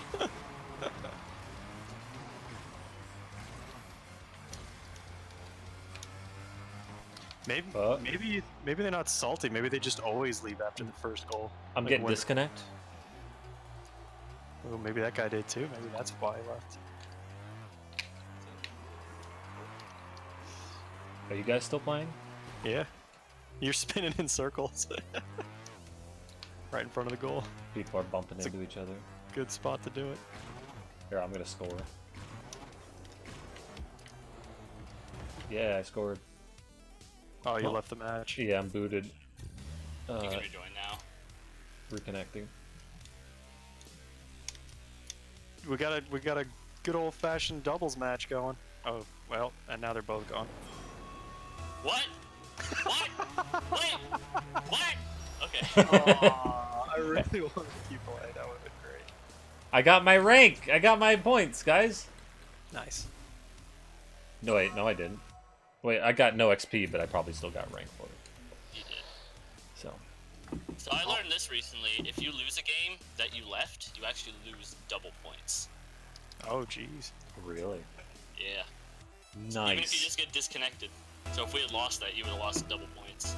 Speaker 2: Maybe they're not salty. Maybe they just always leave after the first goal.
Speaker 1: I'm
Speaker 2: Like
Speaker 1: getting
Speaker 2: when-
Speaker 1: disconnect.
Speaker 2: Well, maybe that guy did too. Maybe that's why he left.
Speaker 1: Are you guys still playing?
Speaker 2: Yeah, you're spinning in circles. Right in front of the goal.
Speaker 1: People are bumping
Speaker 2: It's a-
Speaker 1: into each other.
Speaker 2: Good spot to do it.
Speaker 1: Here, I'm gonna score. Yeah, I scored.
Speaker 2: Oh, you
Speaker 1: Well,
Speaker 2: left the match.
Speaker 1: Yeah, I'm booted.
Speaker 3: You can rejoin now.
Speaker 1: Reconnecting.
Speaker 2: we got a good old-fashioned doubles match going. Oh well, and now they're both gone.
Speaker 3: What? What? Wait. What? Okay.
Speaker 2: I really wanted to keep playing. That would have been great.
Speaker 1: I got my rank. I got my points, guys.
Speaker 2: Nice.
Speaker 1: No, wait, no, I didn't. Wait, I got no XP, but I probably still got rank for it.
Speaker 3: You did.
Speaker 1: So.
Speaker 3: So I learned this recently. If you lose a game that you left, you actually lose double points.
Speaker 2: Oh jeez.
Speaker 1: Really?
Speaker 3: Yeah.
Speaker 1: Nice.
Speaker 3: Even if you just get disconnected. So if we had lost that, you would have lost double points.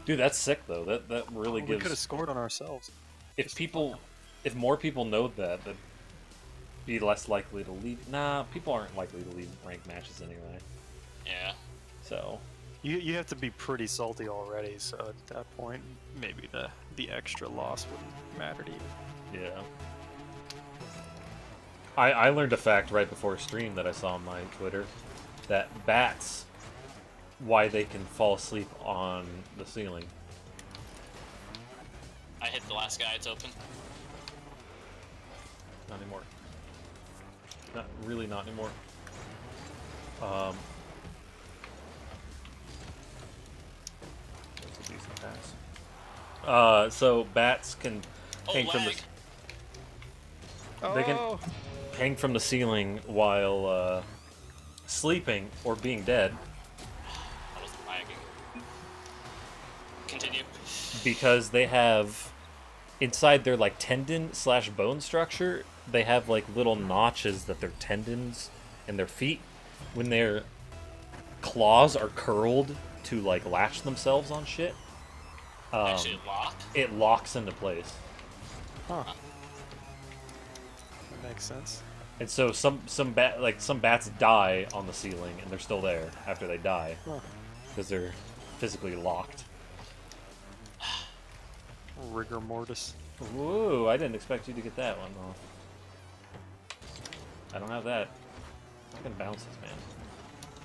Speaker 1: Dude, that's sick though. That really gives.
Speaker 2: We could have scored on ourselves.
Speaker 1: If more people know that, they'd be less likely to leave. Nah, people aren't likely to leave ranked matches anyway.
Speaker 3: Yeah.
Speaker 1: So.
Speaker 2: You have to be pretty salty already. So at that point, maybe the extra loss wouldn't matter to you.
Speaker 1: Yeah. I learned a fact right before stream that I saw on my Twitter that bats, why they can fall asleep on the ceiling.
Speaker 3: I hit the last guy, it's open.
Speaker 1: Not anymore. Not really, not anymore. That's a decent pass. So bats can hang from the. They can hang from the ceiling while sleeping or being dead.
Speaker 3: I wasn't lagging. Continue.
Speaker 1: Because they have inside their like tendon / bone structure, they have like little notches that their tendons and their feet, when their claws are curled to like latch themselves on shit.
Speaker 3: Actually,
Speaker 1: it locks into place.
Speaker 2: Huh. That makes sense.
Speaker 1: And so some bats die on the ceiling and they're still there after they die because they're physically locked.
Speaker 2: Rigor mortis.
Speaker 1: Whoa, I didn't expect you to get that one off. I don't have that. Fucking bounces, man.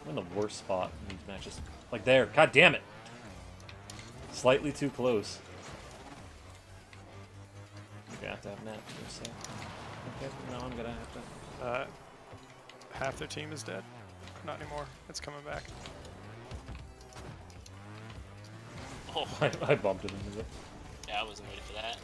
Speaker 1: I'm in the worst spot in these matches. Like there. God damn it. Slightly too close. You're gonna have to have net for a sec. Okay, no, I'm gonna have to.
Speaker 2: Half their team is dead. Not anymore. It's coming back.
Speaker 3: Oh.
Speaker 1: I bumped it into it.
Speaker 3: Yeah, I wasn't ready for that.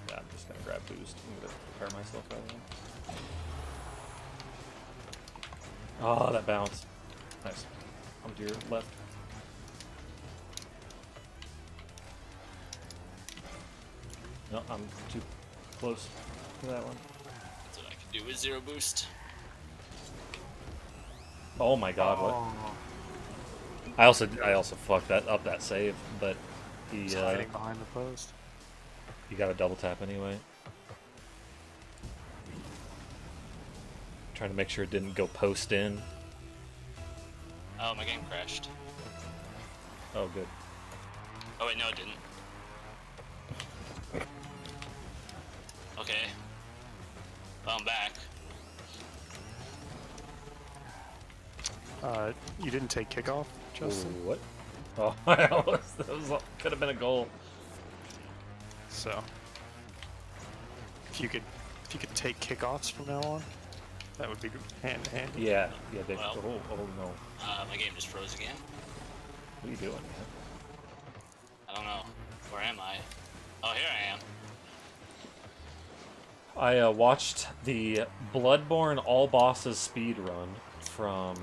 Speaker 1: Yeah, I'm just gonna grab boost. I'm gonna prepare myself right now. Oh, that bounce. Nice. I'm to your left. No, I'm too close to that one.
Speaker 3: That's what I can do with zero boost.
Speaker 1: Oh my god, what? I also fucked that save, but he
Speaker 2: hiding behind the post.
Speaker 1: You got a double tap anyway. Trying to make sure it didn't go post in.
Speaker 3: Oh, my game crashed.
Speaker 1: Oh, good.
Speaker 3: Oh wait, no it didn't. Okay. Well, I'm back.
Speaker 2: You didn't take kickoff, Justin?
Speaker 1: Ooh, what? Oh, that could have been a goal.
Speaker 2: So, if you could take kickoffs from now on, that would be handy.
Speaker 1: Yeah. They,
Speaker 3: Well,
Speaker 1: oh no.
Speaker 3: My game just froze again.
Speaker 1: What are you doing, man?
Speaker 3: I don't know. Where am I? Oh, here I am.
Speaker 1: I watched the Bloodborne All Bosses speed run from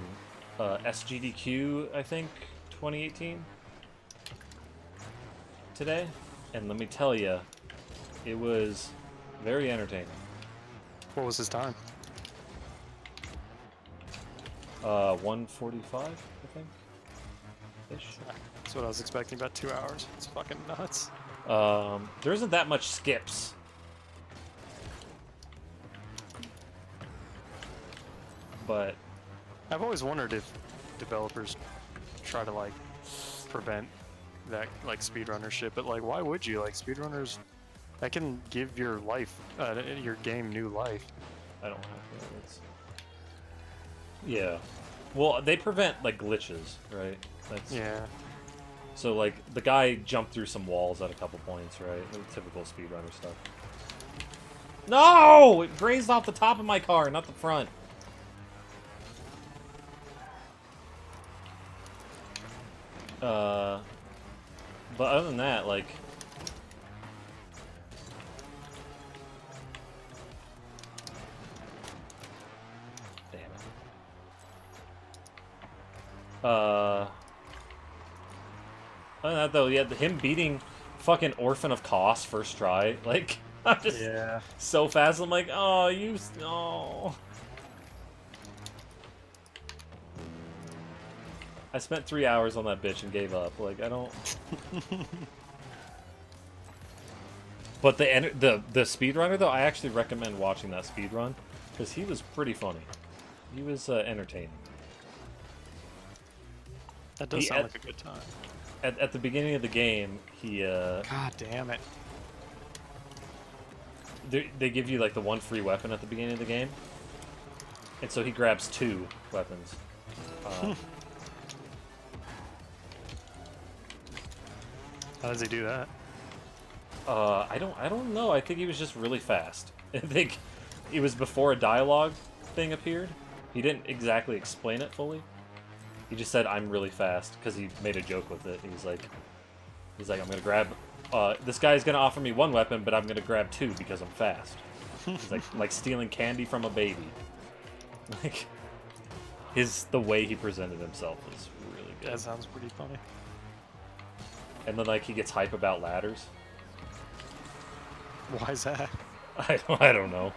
Speaker 1: SGDQ, I think, 2018 today, and let me tell you, it was very entertaining.
Speaker 2: What was his time?
Speaker 1: 1:45, I think. Ish.
Speaker 2: That's what I was expecting. About 2 hours. It's fucking nuts.
Speaker 1: There isn't that much skips. But
Speaker 2: I've always wondered if developers try to like prevent that like speedrunner shit, but like why would you? Like speedrunners, that can give your life, your game new life.
Speaker 1: I don't have that. It's... Yeah. Well, they prevent like glitches, right? That's...
Speaker 2: Yeah.
Speaker 1: So like the guy jumped through some walls at a couple points, right? The typical speedrunner stuff. No! It grazed off the top of my car, not the front. But other than that, like... Damn it. Other than that, though, yeah, him beating fucking Orphan of Kos first try, like, I'm just so fast, I'm like, oh, oh. I spent 3 hours on that bitch and gave up. Like, I don't... But the speedrunner, though, I actually recommend watching that speedrun, because he was pretty funny. He was entertaining.
Speaker 2: That does sound like a good time.
Speaker 1: At the beginning of the game, he...
Speaker 2: God damn it.
Speaker 1: They give you, like, the one free weapon at the beginning of the game. And so he grabs 2 weapons.
Speaker 2: How does he do that?
Speaker 1: I don't know. I think he was just really fast. I think it was before a dialogue thing appeared. He didn't exactly explain it fully. He just said, "I'm really fast," because he made a joke with it. He's like, "I'm gonna grab. This guy's gonna offer me 1 weapon, but I'm gonna grab 2 because I'm fast." He's like stealing candy from a baby. Like the way he presented himself was really good.
Speaker 2: That sounds pretty funny.
Speaker 1: And then like he gets hype about ladders.
Speaker 2: Why is that?
Speaker 1: I don't know.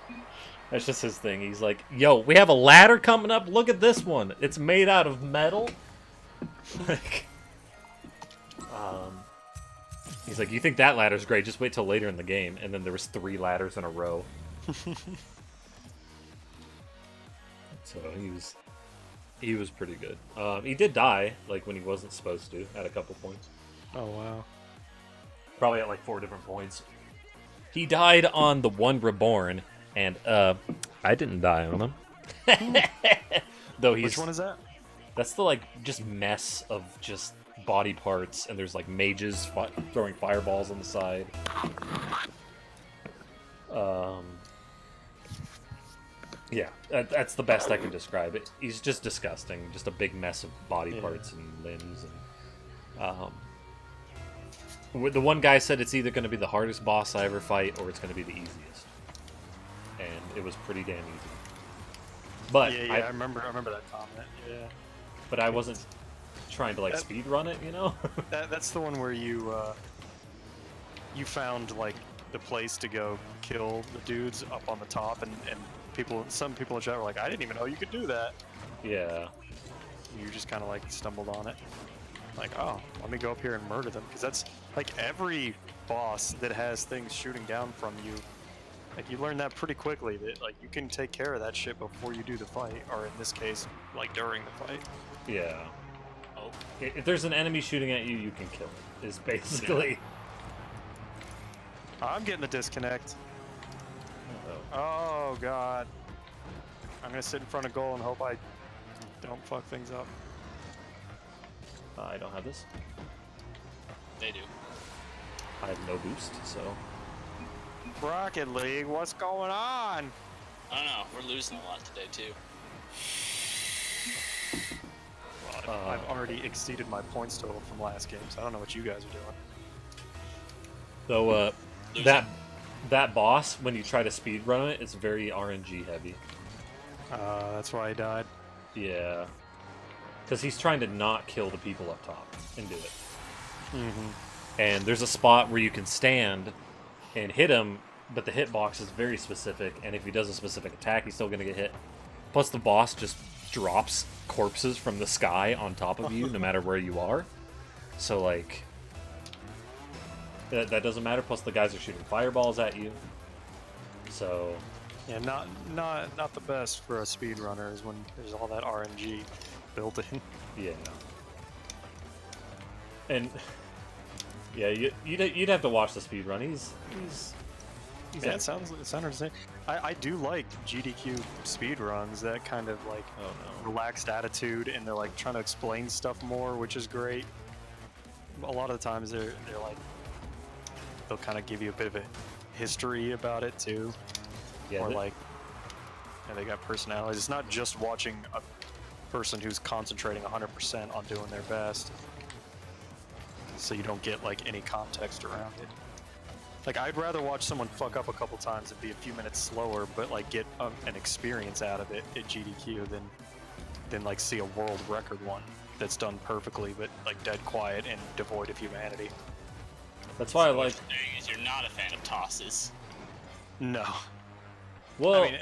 Speaker 1: That's just his thing. He's like, "Yo, we have a ladder coming up. Look at this one. It's made out of metal." Like, he's like, "You think that ladder's great? Just wait till later in the game." And then there was 3 ladders in a row. So he was pretty good. He did die, like when he wasn't supposed to, at a couple points.
Speaker 2: Oh wow.
Speaker 1: Probably at like 4 different points. He died on the one Reborn, and I didn't die on him. Though
Speaker 2: Which one is that?
Speaker 1: That's the like just mess of just body parts, and there's like mages throwing fireballs on the side. Yeah, that's the best I can describe it. He's just disgusting, just a big mess of body parts and limbs. And the one guy said it's either going to be the hardest boss I ever fight, or it's going to be the easiest. And it was pretty damn easy. But
Speaker 2: yeah, I remember that comment. Yeah.
Speaker 1: But I wasn't trying to like speed run it, you know.
Speaker 2: That's the one where you found like the place to go kill the dudes up on the top, and some people in chat were like, "I didn't even know you could do that."
Speaker 1: Yeah.
Speaker 2: You just kind of like stumbled on it. Like, oh, let me go up here and murder them, because that's like every boss that has things shooting down from you. Like, you learn that pretty quickly, that like you can take care of that shit before you do the fight, or in this case, like during the fight.
Speaker 1: Yeah. Oh. If there's an enemy shooting at you, you can kill it. Is basically.
Speaker 2: I'm getting the disconnect. Oh god. I'm gonna sit in front of goal and hope I don't fuck things up.
Speaker 1: I don't have this.
Speaker 3: They do.
Speaker 1: I have no boost, so.
Speaker 2: Rocket League, what's going on?
Speaker 3: I don't know. We're losing a lot today too.
Speaker 2: Well, I've already exceeded my points total from last game, so I don't know what you guys are doing.
Speaker 1: So that boss, when you try to speed run it, it's very RNG heavy.
Speaker 2: That's why I died.
Speaker 1: Yeah. Because he's trying to not kill the people up top and do it. And there's a spot where you can stand and hit him, but the hitbox is very specific, and if he does a specific attack, he's still going to get hit. Plus, the boss just drops corpses from the sky on top of you, no matter where you are. So, like, that doesn't matter. Plus, the guys are shooting fireballs at you. So,
Speaker 2: yeah, not the best for a speedrunner is when there's all that RNG built in.
Speaker 1: Yeah. And yeah, you'd have to watch the speedrun. He's
Speaker 2: yeah, it sounds interesting. I do like GDQ speedruns, that kind of like relaxed attitude, and they're like trying to explain stuff more, which is great. a lot of the times they're like, they'll kind of give you a bit of a history about it too,
Speaker 1: Yeah,
Speaker 2: or like, and they got personalities. It's not just watching a person who's concentrating 100% on doing their best, so you don't get like any context around it. Like, I'd rather watch someone fuck up a couple times and be a few minutes slower, but like get an experience out of it at GDQ than like see a world record one that's done perfectly but like dead quiet and devoid of humanity.
Speaker 1: that's why I
Speaker 3: What
Speaker 1: like.
Speaker 3: you're saying is you're not a fan of tosses.
Speaker 2: No.
Speaker 1: Well,
Speaker 2: I mean,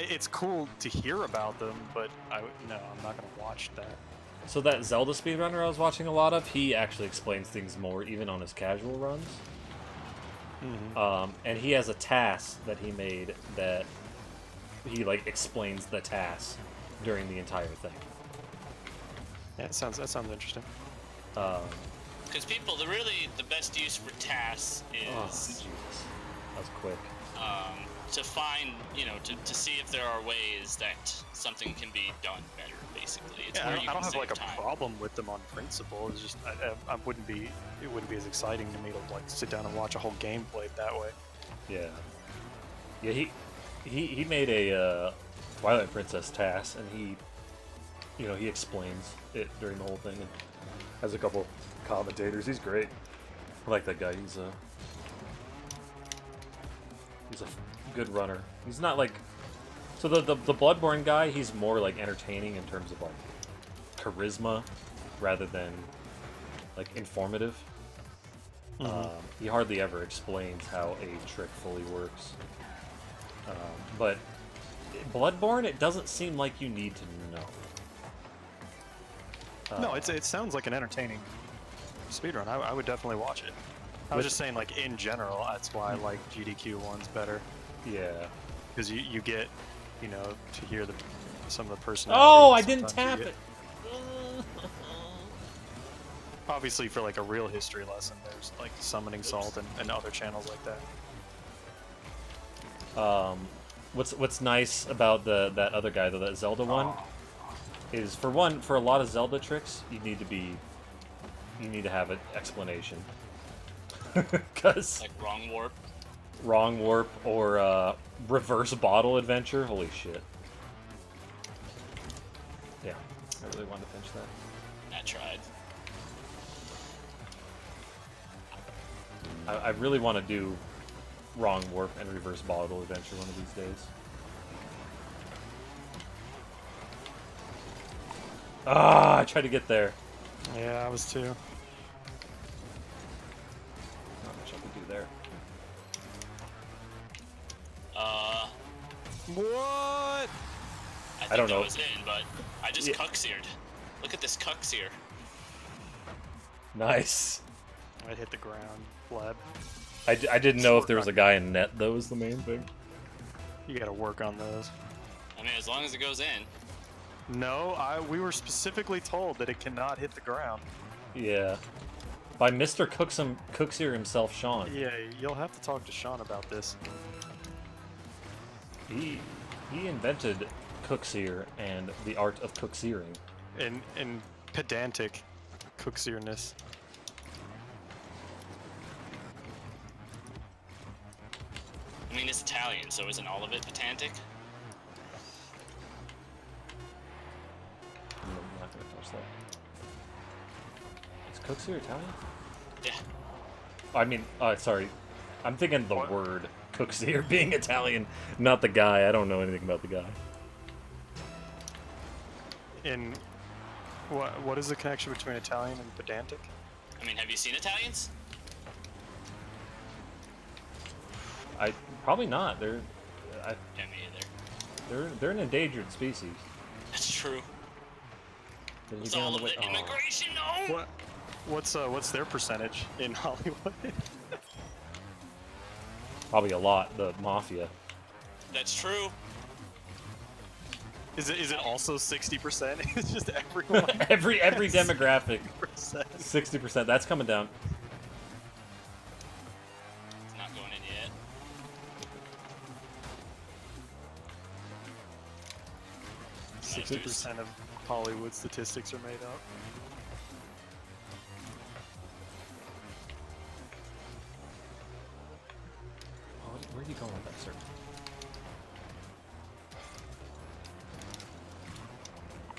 Speaker 2: it's cool to hear about them, but no, I'm not gonna watch that.
Speaker 1: so that Zelda speedrunner I was watching a lot of, he actually explains things more, even on his casual runs.
Speaker 2: Mm-hmm.
Speaker 1: And he has a task that he made that he like explains the task during the entire thing.
Speaker 2: Yeah, that sounds interesting.
Speaker 3: Because people, the best use for tasks
Speaker 1: Oh,
Speaker 3: is
Speaker 1: Jesus. That was quick.
Speaker 3: to find, to see if there are ways that something can be done better. Basically, it's
Speaker 2: Yeah,
Speaker 3: where
Speaker 2: I
Speaker 3: you
Speaker 2: don't
Speaker 3: can
Speaker 2: have
Speaker 3: save
Speaker 2: like a
Speaker 3: time.
Speaker 2: problem with them on principle. It's just it wouldn't be as exciting to me to like sit down and watch a whole game played that way.
Speaker 1: Yeah. Yeah, he made a Twilight Princess task, and he explains it during the whole thing, and has a couple commentators. He's great. I like that guy. He's a good runner. He's not like, so the Bloodborne guy, he's more like entertaining in terms of like charisma rather than like informative. He hardly ever explains how a trick fully works. But Bloodborne, it doesn't seem like you need to know.
Speaker 2: No, it sounds like an entertaining speedrun. I would definitely watch it. I was just saying, like, in general, that's why I like GDQ ones better.
Speaker 1: Yeah.
Speaker 2: Because you get, to hear some of the personalities.
Speaker 1: Oh, I didn't
Speaker 2: Sometimes
Speaker 1: tap
Speaker 2: you
Speaker 1: it.
Speaker 2: get- Obviously, for like a real history lesson, there's like Summoning Salt and other channels like that.
Speaker 1: What's nice about that other guy though, that Zelda one, is for a lot of Zelda tricks, you need to have an explanation. Cause
Speaker 3: Like
Speaker 1: wrong warp or reverse bottle adventure. Holy shit. Yeah, I really wanted to finish that.
Speaker 3: I tried.
Speaker 1: I really want to do wrong warp and reverse bottle adventure one of these days. Ah, I tried to get there.
Speaker 2: Yeah, I was too.
Speaker 1: Not much I could do there.
Speaker 2: What?
Speaker 3: I
Speaker 1: don't
Speaker 3: think
Speaker 1: know.
Speaker 3: I was in, but I just
Speaker 1: Yeah.
Speaker 3: cuckseared. Look at this cucksear.
Speaker 1: Nice.
Speaker 2: I hit the ground, bleb.
Speaker 1: I didn't know if there was a guy in net, though, was the main thing.
Speaker 2: You gotta work on those.
Speaker 3: I mean, as long as it goes in.
Speaker 2: No, we were specifically told that it cannot hit the ground.
Speaker 1: Yeah. By Mr. Cookseer himself, Sean.
Speaker 2: Yeah, you'll have to talk to Sean about this.
Speaker 1: He invented Cookseer and the art of cookseering.
Speaker 2: In pedantic cookseerness.
Speaker 3: I mean, it's Italian, so isn't all of it pedantic?
Speaker 1: I'm not gonna touch that. Is Cookseer Italian?
Speaker 3: Yeah.
Speaker 1: I mean, sorry. I'm thinking the word Cookseer being Italian, not the guy. I don't know anything about the guy.
Speaker 2: In what is the connection between Italian and pedantic?
Speaker 3: I mean, have you seen Italians?
Speaker 1: Probably not. They're
Speaker 3: Yeah, me either.
Speaker 1: they're an endangered species.
Speaker 3: That's true.
Speaker 1: Then you
Speaker 3: It's
Speaker 1: get on
Speaker 3: all
Speaker 1: the
Speaker 3: of
Speaker 1: way-
Speaker 3: the immigration, no!
Speaker 2: What's their percentage in Hollywood?
Speaker 1: Probably a lot. The mafia.
Speaker 3: That's true.
Speaker 2: Is it also 60%? It's just everyone.
Speaker 1: every demographic.
Speaker 2: 60%.
Speaker 1: 60%. That's coming down.
Speaker 3: It's not going in yet. Nice,
Speaker 2: 60% of Hollywood statistics are made up.
Speaker 1: Where are you going with that, sir?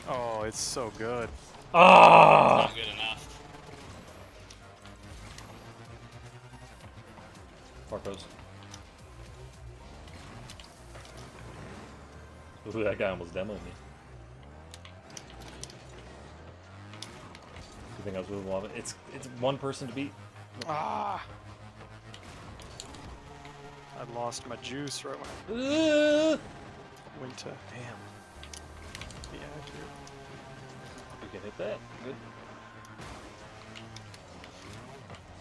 Speaker 2: Oh, it's so good.
Speaker 1: Ah!
Speaker 3: Not good enough.
Speaker 1: Far post. Ooh, that guy almost demoed me. You think I was moving well? It's one person to beat.
Speaker 2: Ah! I lost my juice right when
Speaker 1: Uh,
Speaker 2: I went to. Damn. Be accurate.
Speaker 1: You can hit that. Good.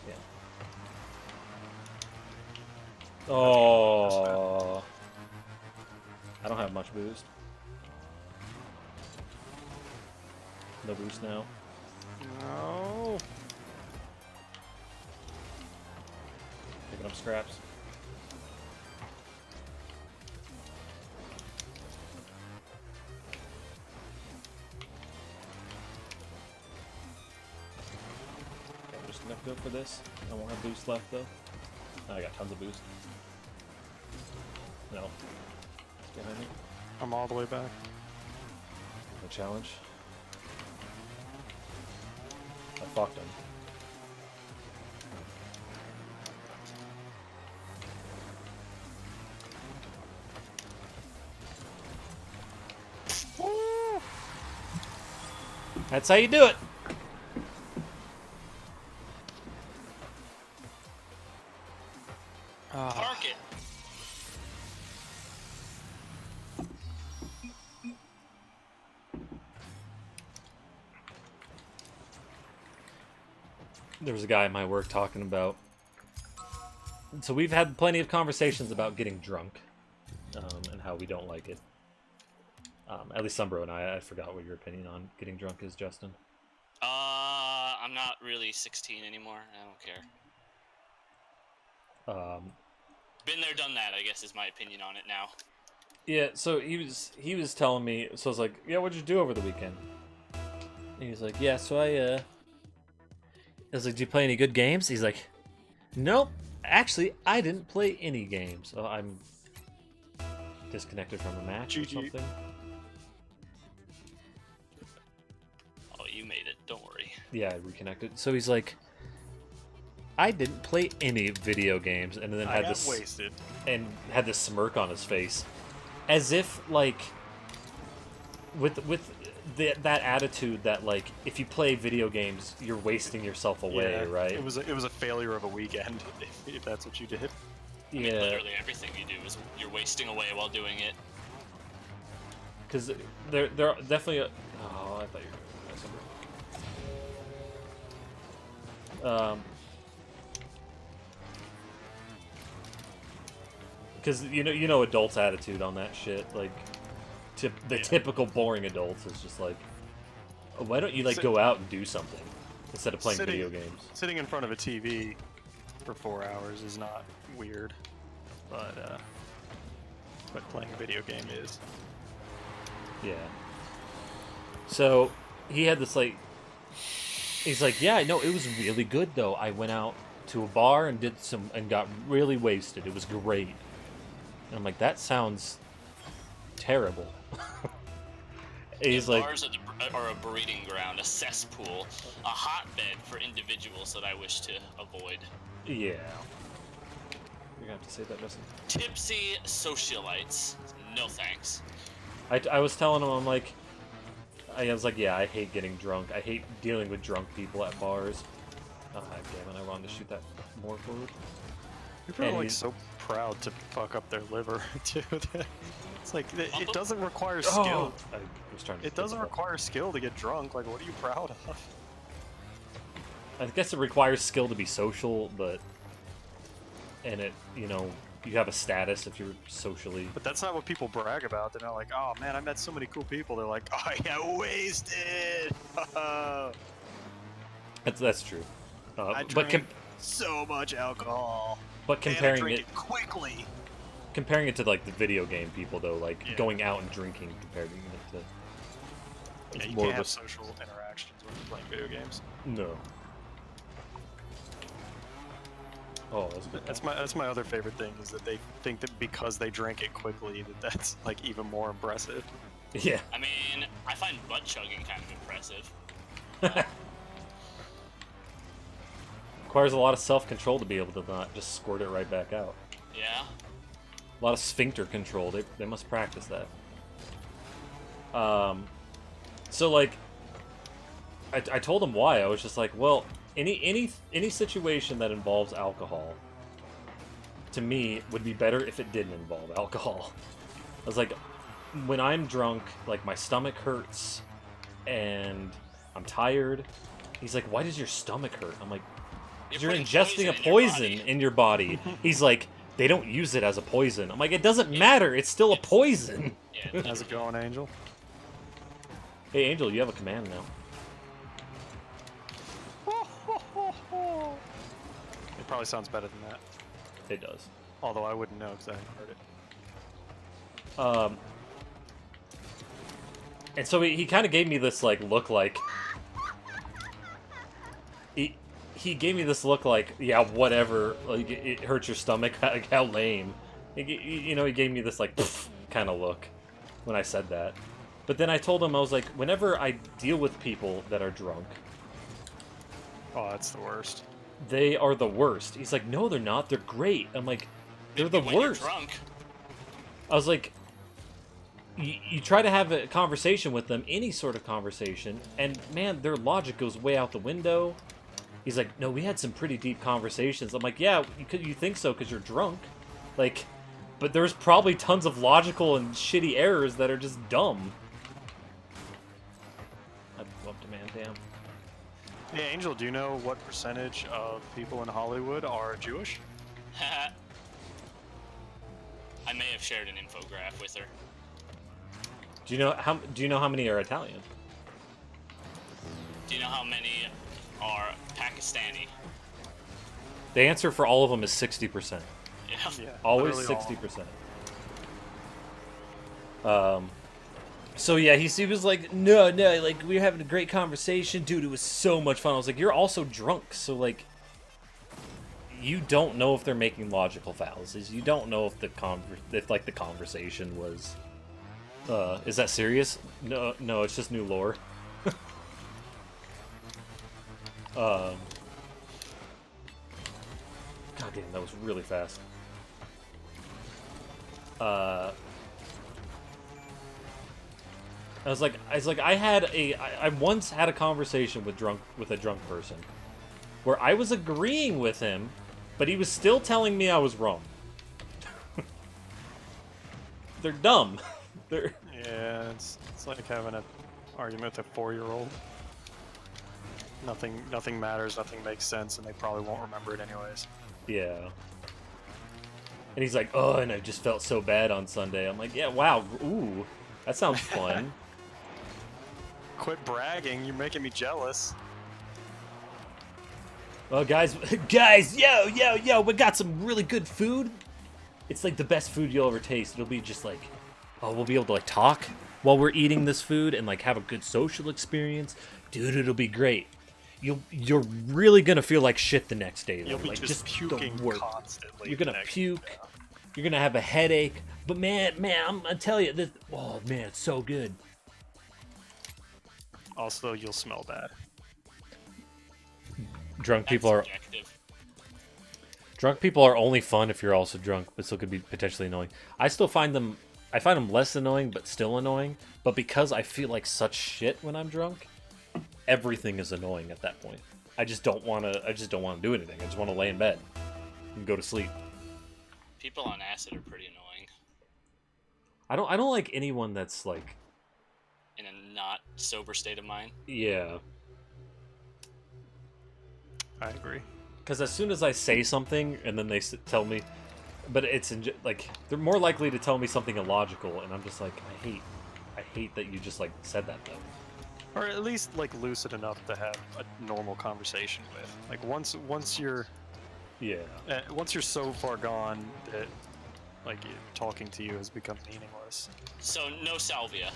Speaker 1: Yeah. Oh. I don't have much boost. No boost now.
Speaker 2: No.
Speaker 1: Picking up scraps. Okay, I'm just gonna go for this. I won't have boost left though. Oh, I got tons of boost. No. It's behind me.
Speaker 2: I'm all the way back.
Speaker 1: No challenge. I fucked him. That's how you do it.
Speaker 3: Park it.
Speaker 1: There was a guy at my work talking about. So we've had plenty of conversations about getting drunk, and how we don't like it. At least Sumbro and I forgot what your opinion on getting drunk is, Justin.
Speaker 3: I'm not really 16 anymore. I don't care. Been there, done that, I guess is my opinion on it now.
Speaker 1: Yeah, so he was telling me, so I was like, yeah, what'd you do over the weekend? And he was like, yeah, so I was like, did you play any good games? He's like, nope, actually, I didn't play any games. So I'm disconnected from a match or
Speaker 2: GG.
Speaker 1: something.
Speaker 3: Oh, you made it. Don't worry.
Speaker 1: Yeah, I reconnected. So he's like, I didn't play any video games, and then
Speaker 2: I
Speaker 1: had
Speaker 2: got
Speaker 1: this
Speaker 2: wasted.
Speaker 1: and had this smirk on his face, as if like with that attitude that like if you play video games you're wasting yourself away,
Speaker 2: Yeah,
Speaker 1: right?
Speaker 2: It was a failure of a weekend if that's what you did.
Speaker 3: I mean, literally everything you do is you're wasting away while doing it.
Speaker 1: Because they're definitely. Oh, I thought you were doing something. Because you know adults' attitude on that shit, like the typical boring adults is just like, oh, why don't you like go out and do something instead of playing video games?
Speaker 2: Sitting in front of a TV for 4 hours is not weird, but playing a video game is.
Speaker 1: Yeah. So he had this like, he's like, yeah, no, it was really good though. I went out to a bar and got really wasted. It was great. And I'm like, that sounds terrible. He's like,
Speaker 3: bars are a breeding ground, a cesspool, a hotbed for individuals that I wish to avoid.
Speaker 1: yeah. You're gonna have to say that, Justin.
Speaker 3: Tipsy socialites. No thanks.
Speaker 1: I was telling him, I'm like, I was like, yeah, I hate getting drunk. I hate dealing with drunk people at bars. Oh, damn it, I wanted to shoot that more forward.
Speaker 2: People are like so proud to fuck up their liver, too. It's like, it doesn't require skill.
Speaker 1: I was trying to
Speaker 2: It doesn't require skill to get drunk. Like, what are you proud of?
Speaker 1: I guess it requires skill to be social, and it, you have a status if you're socially.
Speaker 2: But that's not what people brag about. They're not like, oh man, I met so many cool people. They're like, I got wasted.
Speaker 1: That's true.
Speaker 2: I drank so much alcohol.
Speaker 1: But comparing
Speaker 2: it quickly.
Speaker 1: Comparing it to like the video game people though, like going out and drinking compared to
Speaker 2: yeah, you can't have social interactions when you're playing video games.
Speaker 1: No. Oh, that's good.
Speaker 2: That's my other favorite thing is that they think that because they drank it quickly that's like even more impressive.
Speaker 1: Yeah.
Speaker 3: I mean, I find butt chugging kind of impressive.
Speaker 1: Requires a lot of self-control to be able to not just squirt it right back out.
Speaker 3: Yeah.
Speaker 1: A lot of sphincter control. They must practice that. So like, I told him why. I was just like, well, any situation that involves alcohol, to me, would be better if it didn't involve alcohol. I was like, when I'm drunk, like my stomach hurts, and I'm tired. He's like, why does your stomach hurt? I'm like, you're ingesting a poison in your body. He's like, they don't use it as a poison. I'm like, it doesn't matter. It's still a poison.
Speaker 3: Yeah,
Speaker 2: How's it going, Angel?
Speaker 1: Hey, Angel, you have a command now.
Speaker 2: It probably sounds better than that.
Speaker 1: It does.
Speaker 2: Although I wouldn't know because I haven't heard it.
Speaker 1: And so he kind of gave me this like look like he gave me this look like, yeah, whatever, like it hurts your stomach, like, how lame. You know, he gave me this like kind of look when I said that. But then I told him, I was like, whenever I deal with people that are drunk,
Speaker 2: Oh, that's the worst.
Speaker 1: they are the worst. He's like, no, they're not. They're great. I'm like, they're the
Speaker 3: when you're
Speaker 1: worst.
Speaker 3: drunk.
Speaker 1: I was like, you try to have a conversation with them, any sort of conversation, and man, their logic goes way out the window. He's like, no, we had some pretty deep conversations. I'm like, yeah, you think so because you're drunk. Like, but there's probably tons of logical and shitty errors that are just dumb. I bumped a man, damn.
Speaker 2: Hey, Angel, do you know what percentage of people in Hollywood are Jewish?
Speaker 3: I may have shared an infograph with her.
Speaker 1: Do you know how many are Italian?
Speaker 3: Do you know how many are Pakistani?
Speaker 1: The answer for all of them is 60%.
Speaker 3: Yeah.
Speaker 2: Yeah.
Speaker 1: Always
Speaker 2: literally all.
Speaker 1: 60%. So yeah, he was like, no, like we were having a great conversation, dude. It was so much fun. I was like, you're also drunk, so like, you don't know if they're making logical fallacies. You don't know if the conversation was. Is that serious? No, it's just new lore. God damn, that was really fast. I once had a conversation with a drunk person where I was agreeing with him, but he was still telling me I was wrong. They're dumb.
Speaker 2: Yeah, it's like having an argument with a 4-year-old. Nothing matters, nothing makes sense, and they probably won't remember it anyways.
Speaker 1: Yeah. And he's like, oh, and I just felt so bad on Sunday. I'm like, yeah, wow, ooh, that sounds fun.
Speaker 2: Quit bragging, you're making me jealous.
Speaker 1: Well, guys, yo, we got some really good food. It's like the best food you'll ever taste. It'll be just like, oh, we'll be able to like talk while we're eating this food and like have a good social experience. Dude, it'll be great. You're really gonna feel like shit the next day.
Speaker 2: You'll be
Speaker 1: like,
Speaker 2: just puking constantly.
Speaker 1: You're gonna puke. Yeah. You're gonna have a headache. But man, I tell you, this. Oh man, it's so good.
Speaker 2: Also, you'll smell bad.
Speaker 1: Drunk
Speaker 3: That's
Speaker 1: people are.
Speaker 3: subjective.
Speaker 1: Drunk people are only fun if you're also drunk, but still could be potentially annoying. I find them less annoying, but still annoying. But because I feel like such shit when I'm drunk, everything is annoying at that point. I just don't want to do anything. I just want to lay in bed and go to sleep.
Speaker 3: People on acid are pretty annoying.
Speaker 1: I don't like anyone that's like
Speaker 3: In a not sober state of mind.
Speaker 1: yeah.
Speaker 2: I agree.
Speaker 1: Because as soon as I say something and then they tell me, but it's like they're more likely to tell me something illogical, and I'm just like, I hate that you just like said that though.
Speaker 2: Or at least like lucid enough to have a normal conversation with. Like once you're so far gone that like talking to you has become meaningless.
Speaker 3: So no salvia.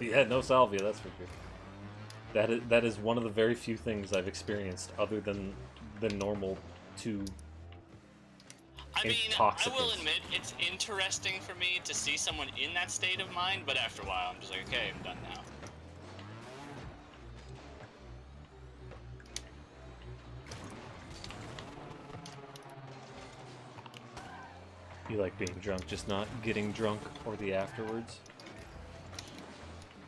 Speaker 1: Yeah, no salvia, that's for sure. That is one of the very few things I've experienced other than normal too
Speaker 3: I mean, I
Speaker 1: intoxicant.
Speaker 3: will admit, it's interesting for me to see someone in that state of mind, but after a while, I'm just like, okay, I'm done now.
Speaker 1: You like being drunk, just not getting drunk or the afterwards.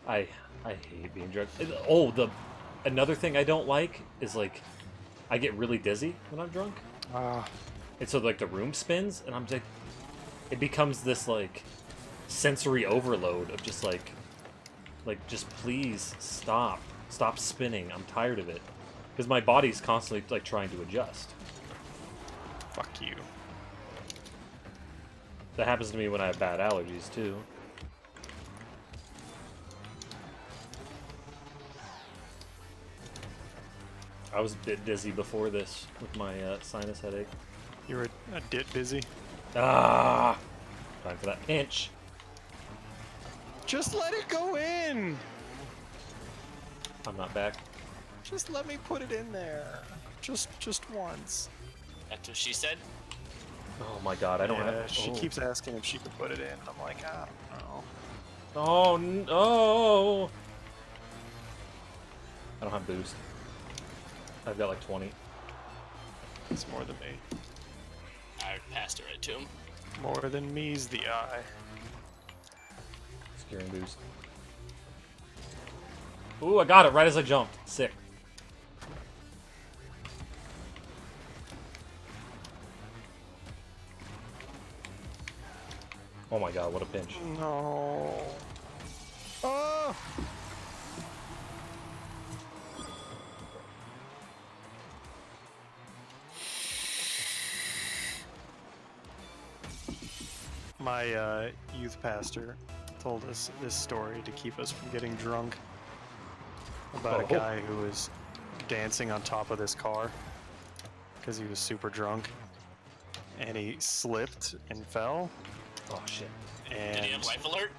Speaker 1: I hate being drunk. Oh, another thing I don't like is like I get really dizzy when I'm drunk. And so like the room spins and I'm like it becomes this like sensory overload of just like just please stop spinning. I'm tired of it. Because my body's constantly like trying to adjust.
Speaker 2: Fuck you.
Speaker 1: That happens to me when I have bad allergies, too. I was a bit dizzy before this with my sinus headache.
Speaker 2: You were a dit busy.
Speaker 1: Ah! Time for that inch.
Speaker 2: Just let it go in!
Speaker 1: I'm not back.
Speaker 2: Just let me put it in there. Just once.
Speaker 3: That's what she said?
Speaker 1: Oh my god, I don't have...
Speaker 2: She
Speaker 1: oh.
Speaker 2: keeps asking if she could put it in. I'm like, I don't know.
Speaker 1: Oh, no! I don't have boost. I've got like 20.
Speaker 2: It's more than me.
Speaker 3: I passed it right to him.
Speaker 2: More than me's the eye.
Speaker 1: Securing boost. Ooh, I got it right as I jumped. Sick. Oh my god, what a pinch.
Speaker 2: No. Oh! My youth pastor told us this story to keep us from getting drunk about a guy who was dancing on top of this car because he was super drunk and he slipped and fell.
Speaker 1: Oh shit.
Speaker 3: Did he have
Speaker 2: And
Speaker 3: life alert?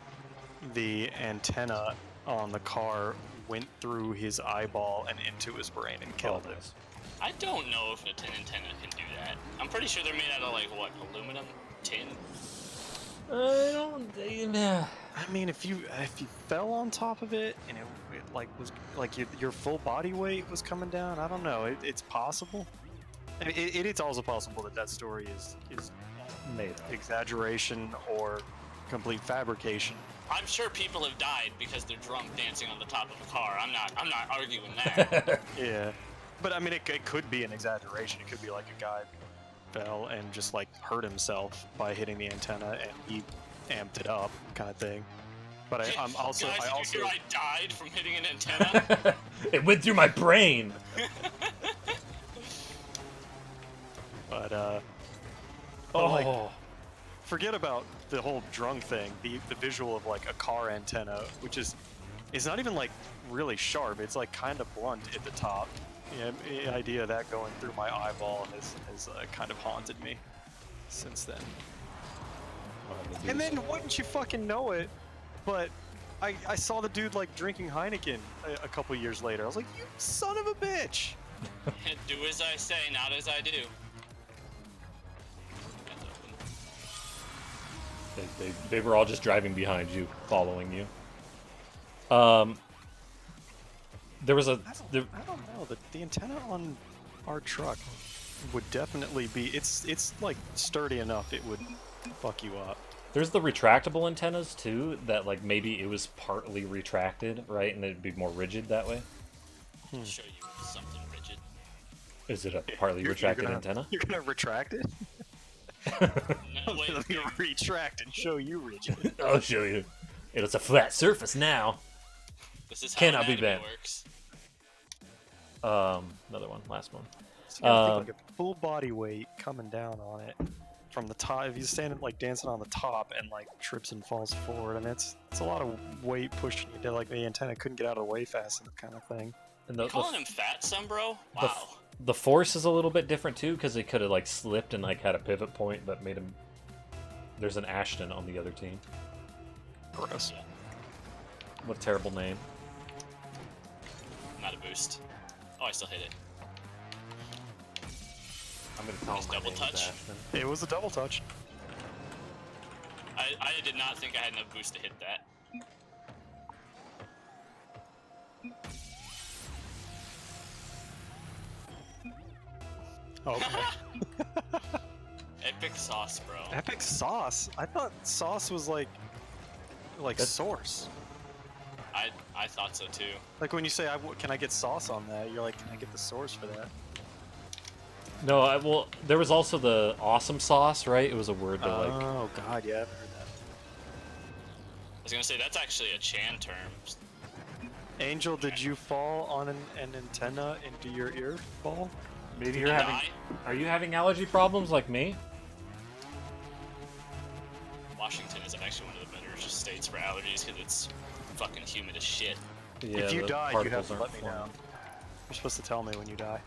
Speaker 2: the antenna on the car went through his eyeball and into his brain and killed him.
Speaker 3: I don't know if an antenna can do that. I'm pretty sure they're made out of, like, what, aluminum? Tin?
Speaker 1: I don't... Yeah.
Speaker 2: I mean, if you fell on top of it and it like was like your full body weight was coming down, I don't know. It's possible. I mean, it's also possible that story is
Speaker 1: Made up.
Speaker 2: exaggeration or complete fabrication.
Speaker 3: I'm sure people have died because they're drunk dancing on the top of a car. I'm not arguing that.
Speaker 2: Yeah, but I mean, it could be an exaggeration. It could be like a guy fell and just like hurt himself by hitting the antenna and he amped it up, kind of thing. But I'm also
Speaker 3: Guys,
Speaker 2: I
Speaker 3: did
Speaker 2: also
Speaker 3: you hear I died from hitting an antenna?
Speaker 1: It went through my brain.
Speaker 2: but
Speaker 1: Oh.
Speaker 2: like, forget about the whole drunk thing. The visual of like a car antenna, which is not even like really sharp. It's like kind of blunt at the top. Yeah, the idea of that going through my eyeball has kind of haunted me since then. And then wouldn't you fucking know it? But I saw the dude like drinking Heineken a couple years later. I was like, you son of a bitch!
Speaker 3: Do as I say, not as I do. That's open.
Speaker 1: They were all just driving behind you, following you. There was a...
Speaker 2: I don't know. The antenna on our truck would definitely be... It's like sturdy enough it would fuck you up.
Speaker 1: There's the retractable antennas, too, that, like, maybe it was partly retracted, right? And it'd be more rigid that way.
Speaker 3: I'll show you something rigid.
Speaker 1: Is it a partly retracted antenna?
Speaker 2: You're gonna retract it?
Speaker 3: No, wait,
Speaker 2: Let me retract and show you rigid.
Speaker 1: I'll show you. It's a flat surface now.
Speaker 3: this is how
Speaker 1: Cannot be
Speaker 3: anatomy
Speaker 1: bent.
Speaker 3: works.
Speaker 1: Another one, last one.
Speaker 2: So you gotta think like a full body weight coming down on it from the top. If you stand like dancing on the top and like trips and falls forward, and it's a lot of weight pushing you down. Like the antenna couldn't get out of the way fast enough, kind of thing.
Speaker 1: And
Speaker 3: You calling him fat, son, bro? Wow.
Speaker 1: the force is a little bit different, too, because they could have, like, slipped and, like, had a pivot point that made him... There's an Ashton on the other team.
Speaker 2: Gross.
Speaker 1: What a terrible name.
Speaker 3: Not a boost. Oh, I still hit it.
Speaker 1: I'm gonna tell
Speaker 3: Nice
Speaker 1: him my
Speaker 3: double
Speaker 1: name is
Speaker 3: touch.
Speaker 1: Ashton.
Speaker 2: It was a double touch.
Speaker 3: I did not think I had enough boost to hit that.
Speaker 2: Okay.
Speaker 3: Epic sauce, bro.
Speaker 2: Epic sauce? I thought sauce was like source.
Speaker 3: I thought so too.
Speaker 2: Like when you say, can I get sauce on that? You're like, can I get the source for that?
Speaker 1: No, well, there was also the awesome sauce, right? It was a word that
Speaker 2: Oh god, yeah, I've heard that.
Speaker 3: I was gonna say that's actually a Chan term.
Speaker 2: Angel, did you fall on an antenna into your ear ball?
Speaker 1: maybe you're having. Are you having allergy problems like me?
Speaker 3: Washington is actually one of the better states for allergies because it's fucking humid as shit.
Speaker 1: Yeah,
Speaker 2: If you
Speaker 1: the
Speaker 2: die, you
Speaker 1: particles
Speaker 2: have to
Speaker 1: aren't
Speaker 2: let me
Speaker 1: flying.
Speaker 2: know. You're supposed to tell me when you die.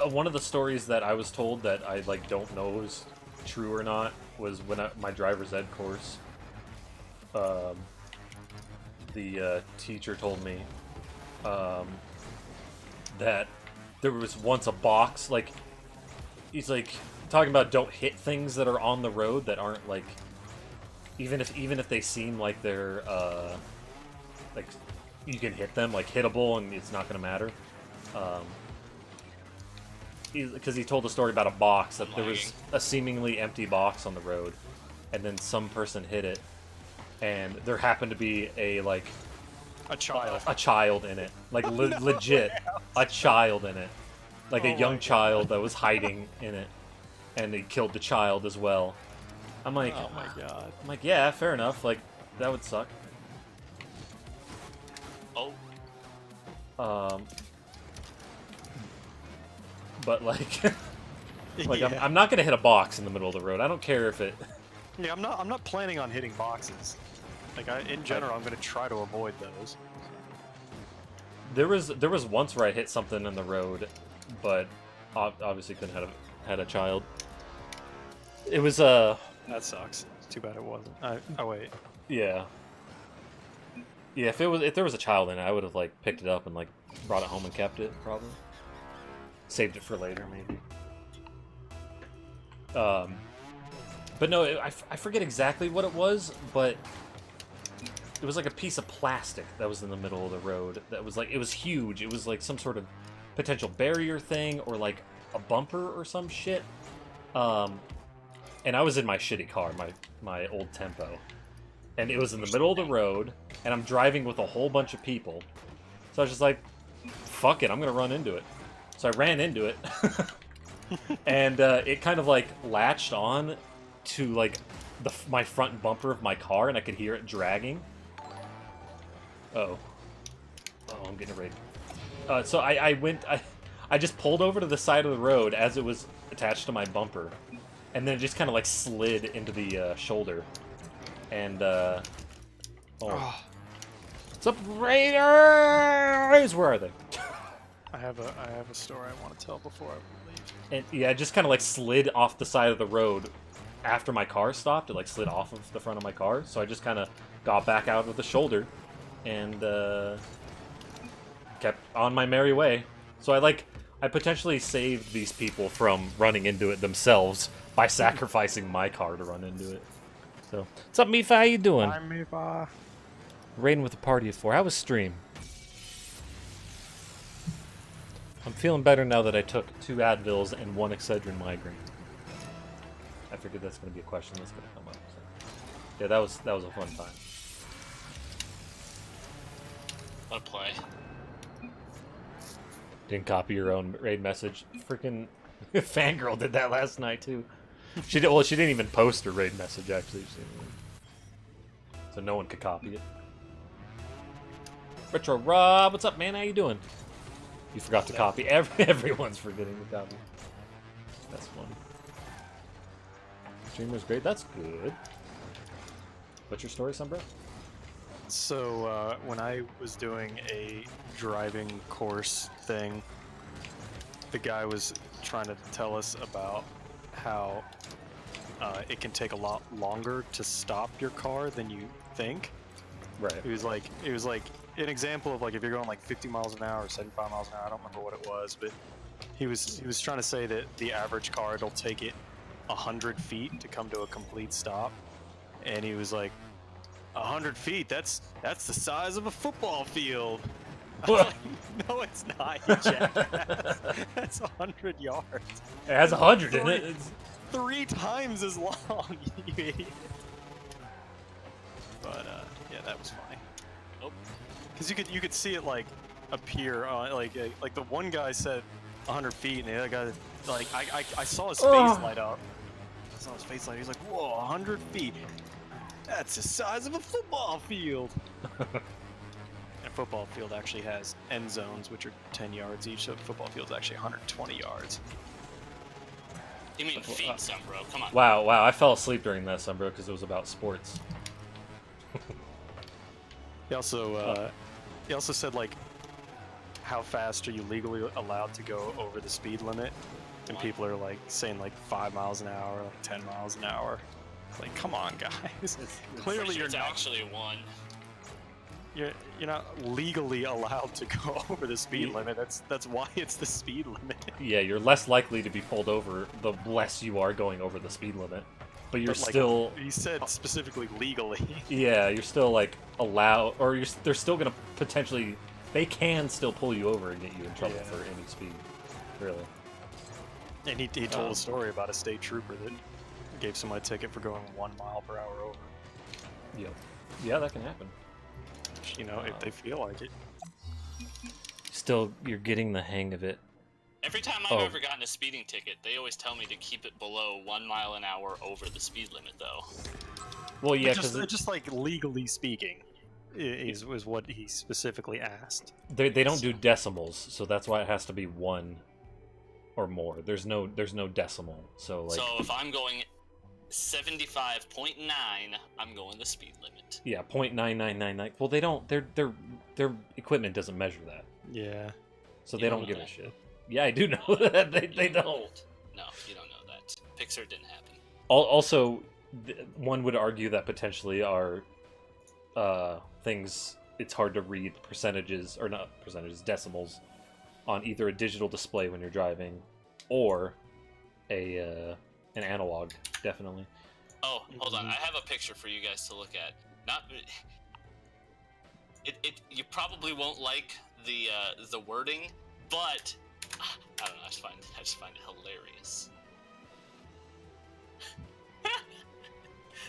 Speaker 1: One of the stories that I was told that I don't know is true or not was when my driver's ed course. The teacher told me that there was once a box, he's talking about don't hit things that are on the road that aren't even if they seem like they're you can hit them hittable and it's not gonna matter. Because he told a story about a box that there was a seemingly empty box on the road, and then some person hit it, and there happened to be a child in it, legit a child in it, a young child that was hiding in it, and they killed the child as well. I'm like,
Speaker 2: oh my god.
Speaker 1: I'm like, yeah, fair enough. That would suck.
Speaker 3: Oh.
Speaker 1: But
Speaker 2: Yeah.
Speaker 1: I'm not gonna hit a box in the middle of the road. I don't care if it.
Speaker 2: Yeah, I'm not planning on hitting boxes. In general, I'm gonna try to avoid those.
Speaker 1: There was once where I hit something in the road, but obviously couldn't had a child. It was
Speaker 2: That sucks. It's too bad it wasn't. Oh wait.
Speaker 1: yeah. Yeah, if there was a child in it, I would have picked it up and brought it home and kept it probably. Saved it for later maybe. But no, I forget exactly what it was, but it was a piece of plastic that was in the middle of the road that was it was huge. It was some sort of potential barrier thing or a bumper or some shit. And I was in my shitty car, my old Tempo, and it was in the middle of the road, and I'm driving with a whole bunch of people, so I was just like, fuck it, I'm gonna run into it. So I ran into it, and it kind of latched on to my front bumper of my car, and I could hear it dragging. Oh, I'm getting a raid. So I just pulled over to the side of the road as it was attached to my bumper, and then it just kind of slid into the shoulder, and what's up, Raiders? Where are they?
Speaker 2: I have a story I want to tell before I leave.
Speaker 1: And yeah, it just kind of slid off the side of the road after my car stopped. It slid off of the front of my car, so I just kind of got back out of the shoulder and kept on my merry way. So I potentially saved these people from running into it themselves by sacrificing my car to run into it. So, what's up, Mifa? How you doing?
Speaker 2: Hi, Mifa.
Speaker 1: Raiding with a party of 4. How was stream? I'm feeling better now that I took 2 Advils and 1 Excedrin migraine. I figured that's going to be a question that's going to come up. So. Yeah, that was a fun time.
Speaker 3: What a play.
Speaker 1: Didn't copy your own raid message. Freaking Fangirl did that last night too. She did. Well, she didn't even post her raid message actually, so no one could copy it. Retro Rob, what's up, man? How you doing? You forgot to copy. Everyone's forgetting to copy. That's funny. Streamer's great. That's good. What's your story, Sunbro?
Speaker 2: So when I was doing a driving course thing, the guy was trying to tell us about how it can take a lot longer to stop your car than you think.
Speaker 1: Right.
Speaker 2: It was like an example of if you're going 50 miles an hour or 75 miles an hour. I don't remember what it was, but He was trying to say that the average car it'll take it 100 feet to come to a complete stop, and he was like, 100 feet. That's the size of a football field. I was like, no, it's not, you jackass. That's 100 yards.
Speaker 1: It has 100 in it. It's...
Speaker 2: 3 times as long, you idiot. But yeah, that was funny.
Speaker 3: Nope.
Speaker 2: Because you could see it like appear on like the one guy said 100 feet, and the other guy like I saw his face light up. I saw his face light. He's like, whoa, 100 feet. That's the size of a football field. And a football field actually has end zones, which are 10 yards each. So a football field's actually 120 yards.
Speaker 3: You mean feet, Sumbro? Come on.
Speaker 1: Wow, I fell asleep during that, Sumbro, because it was about sports.
Speaker 2: He also said like, how fast are you legally allowed to go over the speed limit? And people are like saying like 5 miles an hour, like 10 miles an hour. Like, come on, guys. Clearly, you're not
Speaker 3: actually 1.
Speaker 2: You're not legally allowed to go over the speed limit. That's why it's the speed limit.
Speaker 1: Yeah, you're less likely to be pulled over the less you are going over the speed limit. But you're still...
Speaker 2: He said specifically legally.
Speaker 1: Yeah, you're still, like, allowed... Or they're still going to potentially... They can still pull you over and get you in trouble for any speed. Really.
Speaker 2: And he told a story about a state trooper that gave somebody a ticket for going 1 mile per hour over.
Speaker 1: Yeah. Yeah, that can happen.
Speaker 2: You know, if they feel like it.
Speaker 1: Still, you're getting the hang of it.
Speaker 3: Every time I've ever gotten a speeding ticket, they always tell me to keep it below 1 mile an hour over the speed limit, though.
Speaker 1: Well, yeah,
Speaker 2: because just like legally speaking, is what he specifically asked.
Speaker 1: They don't do decimals, so that's why it has to be 1 or more. There's no decimal. So like.
Speaker 3: So if I'm going 75.9, I'm going the speed limit.
Speaker 1: Yeah, 0.9999. Well, they don't. Their equipment doesn't measure that.
Speaker 2: Yeah.
Speaker 1: So they don't give a shit. Yeah, I do know that. They don't.
Speaker 3: No, you don't know that. Pixar didn't happen.
Speaker 1: Also, one would argue that potentially our things. It's hard to read percentages or not percentages, decimals on either a digital display when you're driving, or an analog, definitely.
Speaker 3: Oh, hold on. I have a picture for you guys to look at. You probably won't like the wording, but I don't know. I just find it hilarious.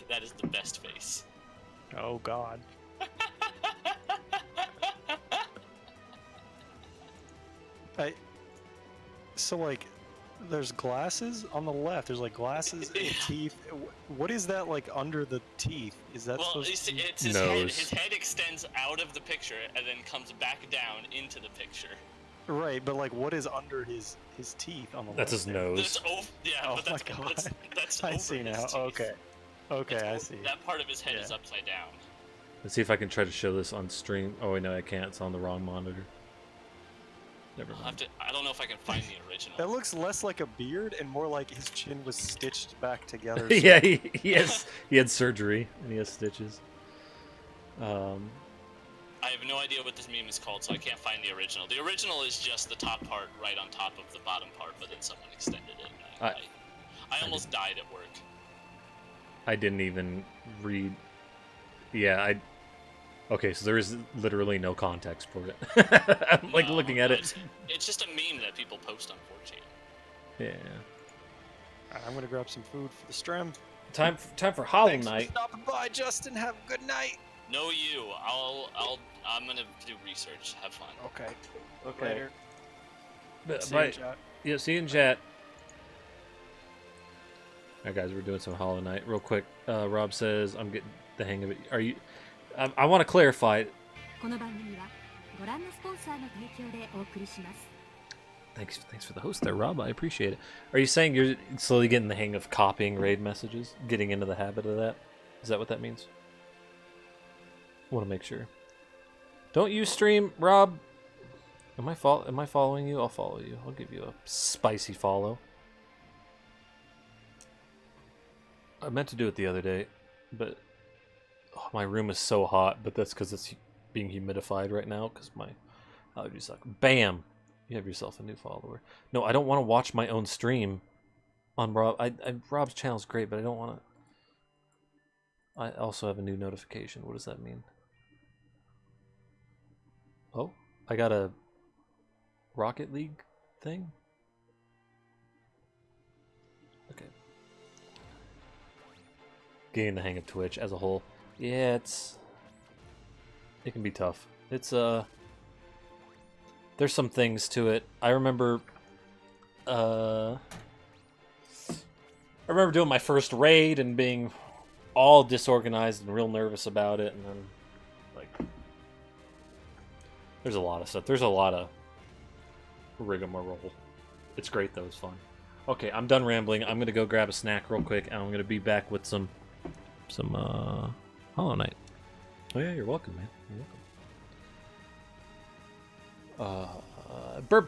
Speaker 3: That is the best face.
Speaker 2: Oh God. So like, there's glasses on the left. There's like glasses and teeth. What is that like under the teeth? Is that supposed to be...
Speaker 3: It's his head. His head extends out of the picture and then comes back down into the picture.
Speaker 2: Right, but like, what is under his teeth on the
Speaker 1: That's
Speaker 2: left?
Speaker 1: his nose.
Speaker 3: But
Speaker 2: my God.
Speaker 3: That's
Speaker 2: I
Speaker 3: over
Speaker 2: see now.
Speaker 3: his teeth.
Speaker 2: Okay, I see.
Speaker 3: That part of his head is upside down.
Speaker 1: Let's see if I can try to show this on stream. Oh wait, no, I can't. It's on the wrong monitor. Never mind.
Speaker 3: I don't know if I can find the original.
Speaker 2: That looks less like a beard and more like his chin was stitched back together.
Speaker 1: Yeah, he had surgery and he has stitches.
Speaker 3: I have no idea what this meme is called, so I can't find the original. The original is just the top part right on top of the bottom part, but then someone extended it. And I almost died at work.
Speaker 1: I didn't even read. Yeah, Okay, so there is literally no context for it. I'm like looking at it.
Speaker 3: It's just a meme that people post on 4chan.
Speaker 1: Yeah.
Speaker 2: I'm gonna grab some food for the stream.
Speaker 1: Time for Hollow
Speaker 2: Thanks
Speaker 1: Knight.
Speaker 2: for stopping by, Justin. Have a good night.
Speaker 3: No, you. I'm gonna do research. Have fun.
Speaker 2: Okay.
Speaker 1: Okay.
Speaker 2: Later. See you in chat.
Speaker 1: Yeah, see you in chat. Alright, guys, we're doing some Hollow Knight real quick. Rob says, "I'm getting the hang of it." Are you? I want to clarify. Thanks for the host there, Rob. I appreciate it. Are you saying you're slowly getting the hang of copying raid messages? Getting into the habit of that? Is that what that means? I want to make sure. Don't you stream, Rob? Am I following you? I'll follow you. I'll give you a spicy follow. I meant to do it the other day, but my room is so hot, but that's because it's being humidified right now because my allergies suck. Bam! You have yourself a new follower. No, I don't want to watch my own stream on Rob. Rob's channel's great, but I don't want to. I also have a new notification. What does that mean? Oh, I got a Rocket League thing? Okay. Getting the hang of Twitch as a whole. Yeah, it can be tough. It's there's some things to it. I remember doing my first raid and being all disorganized and real nervous about it, and then like there's a lot of stuff. There's a lot of rigmarole. It's great though, it's fun. Okay, I'm done rambling. I'm gonna go grab a snack real quick, and I'm gonna be back with some Hollow Knight. Oh yeah, you're welcome, man. You're welcome. Burb.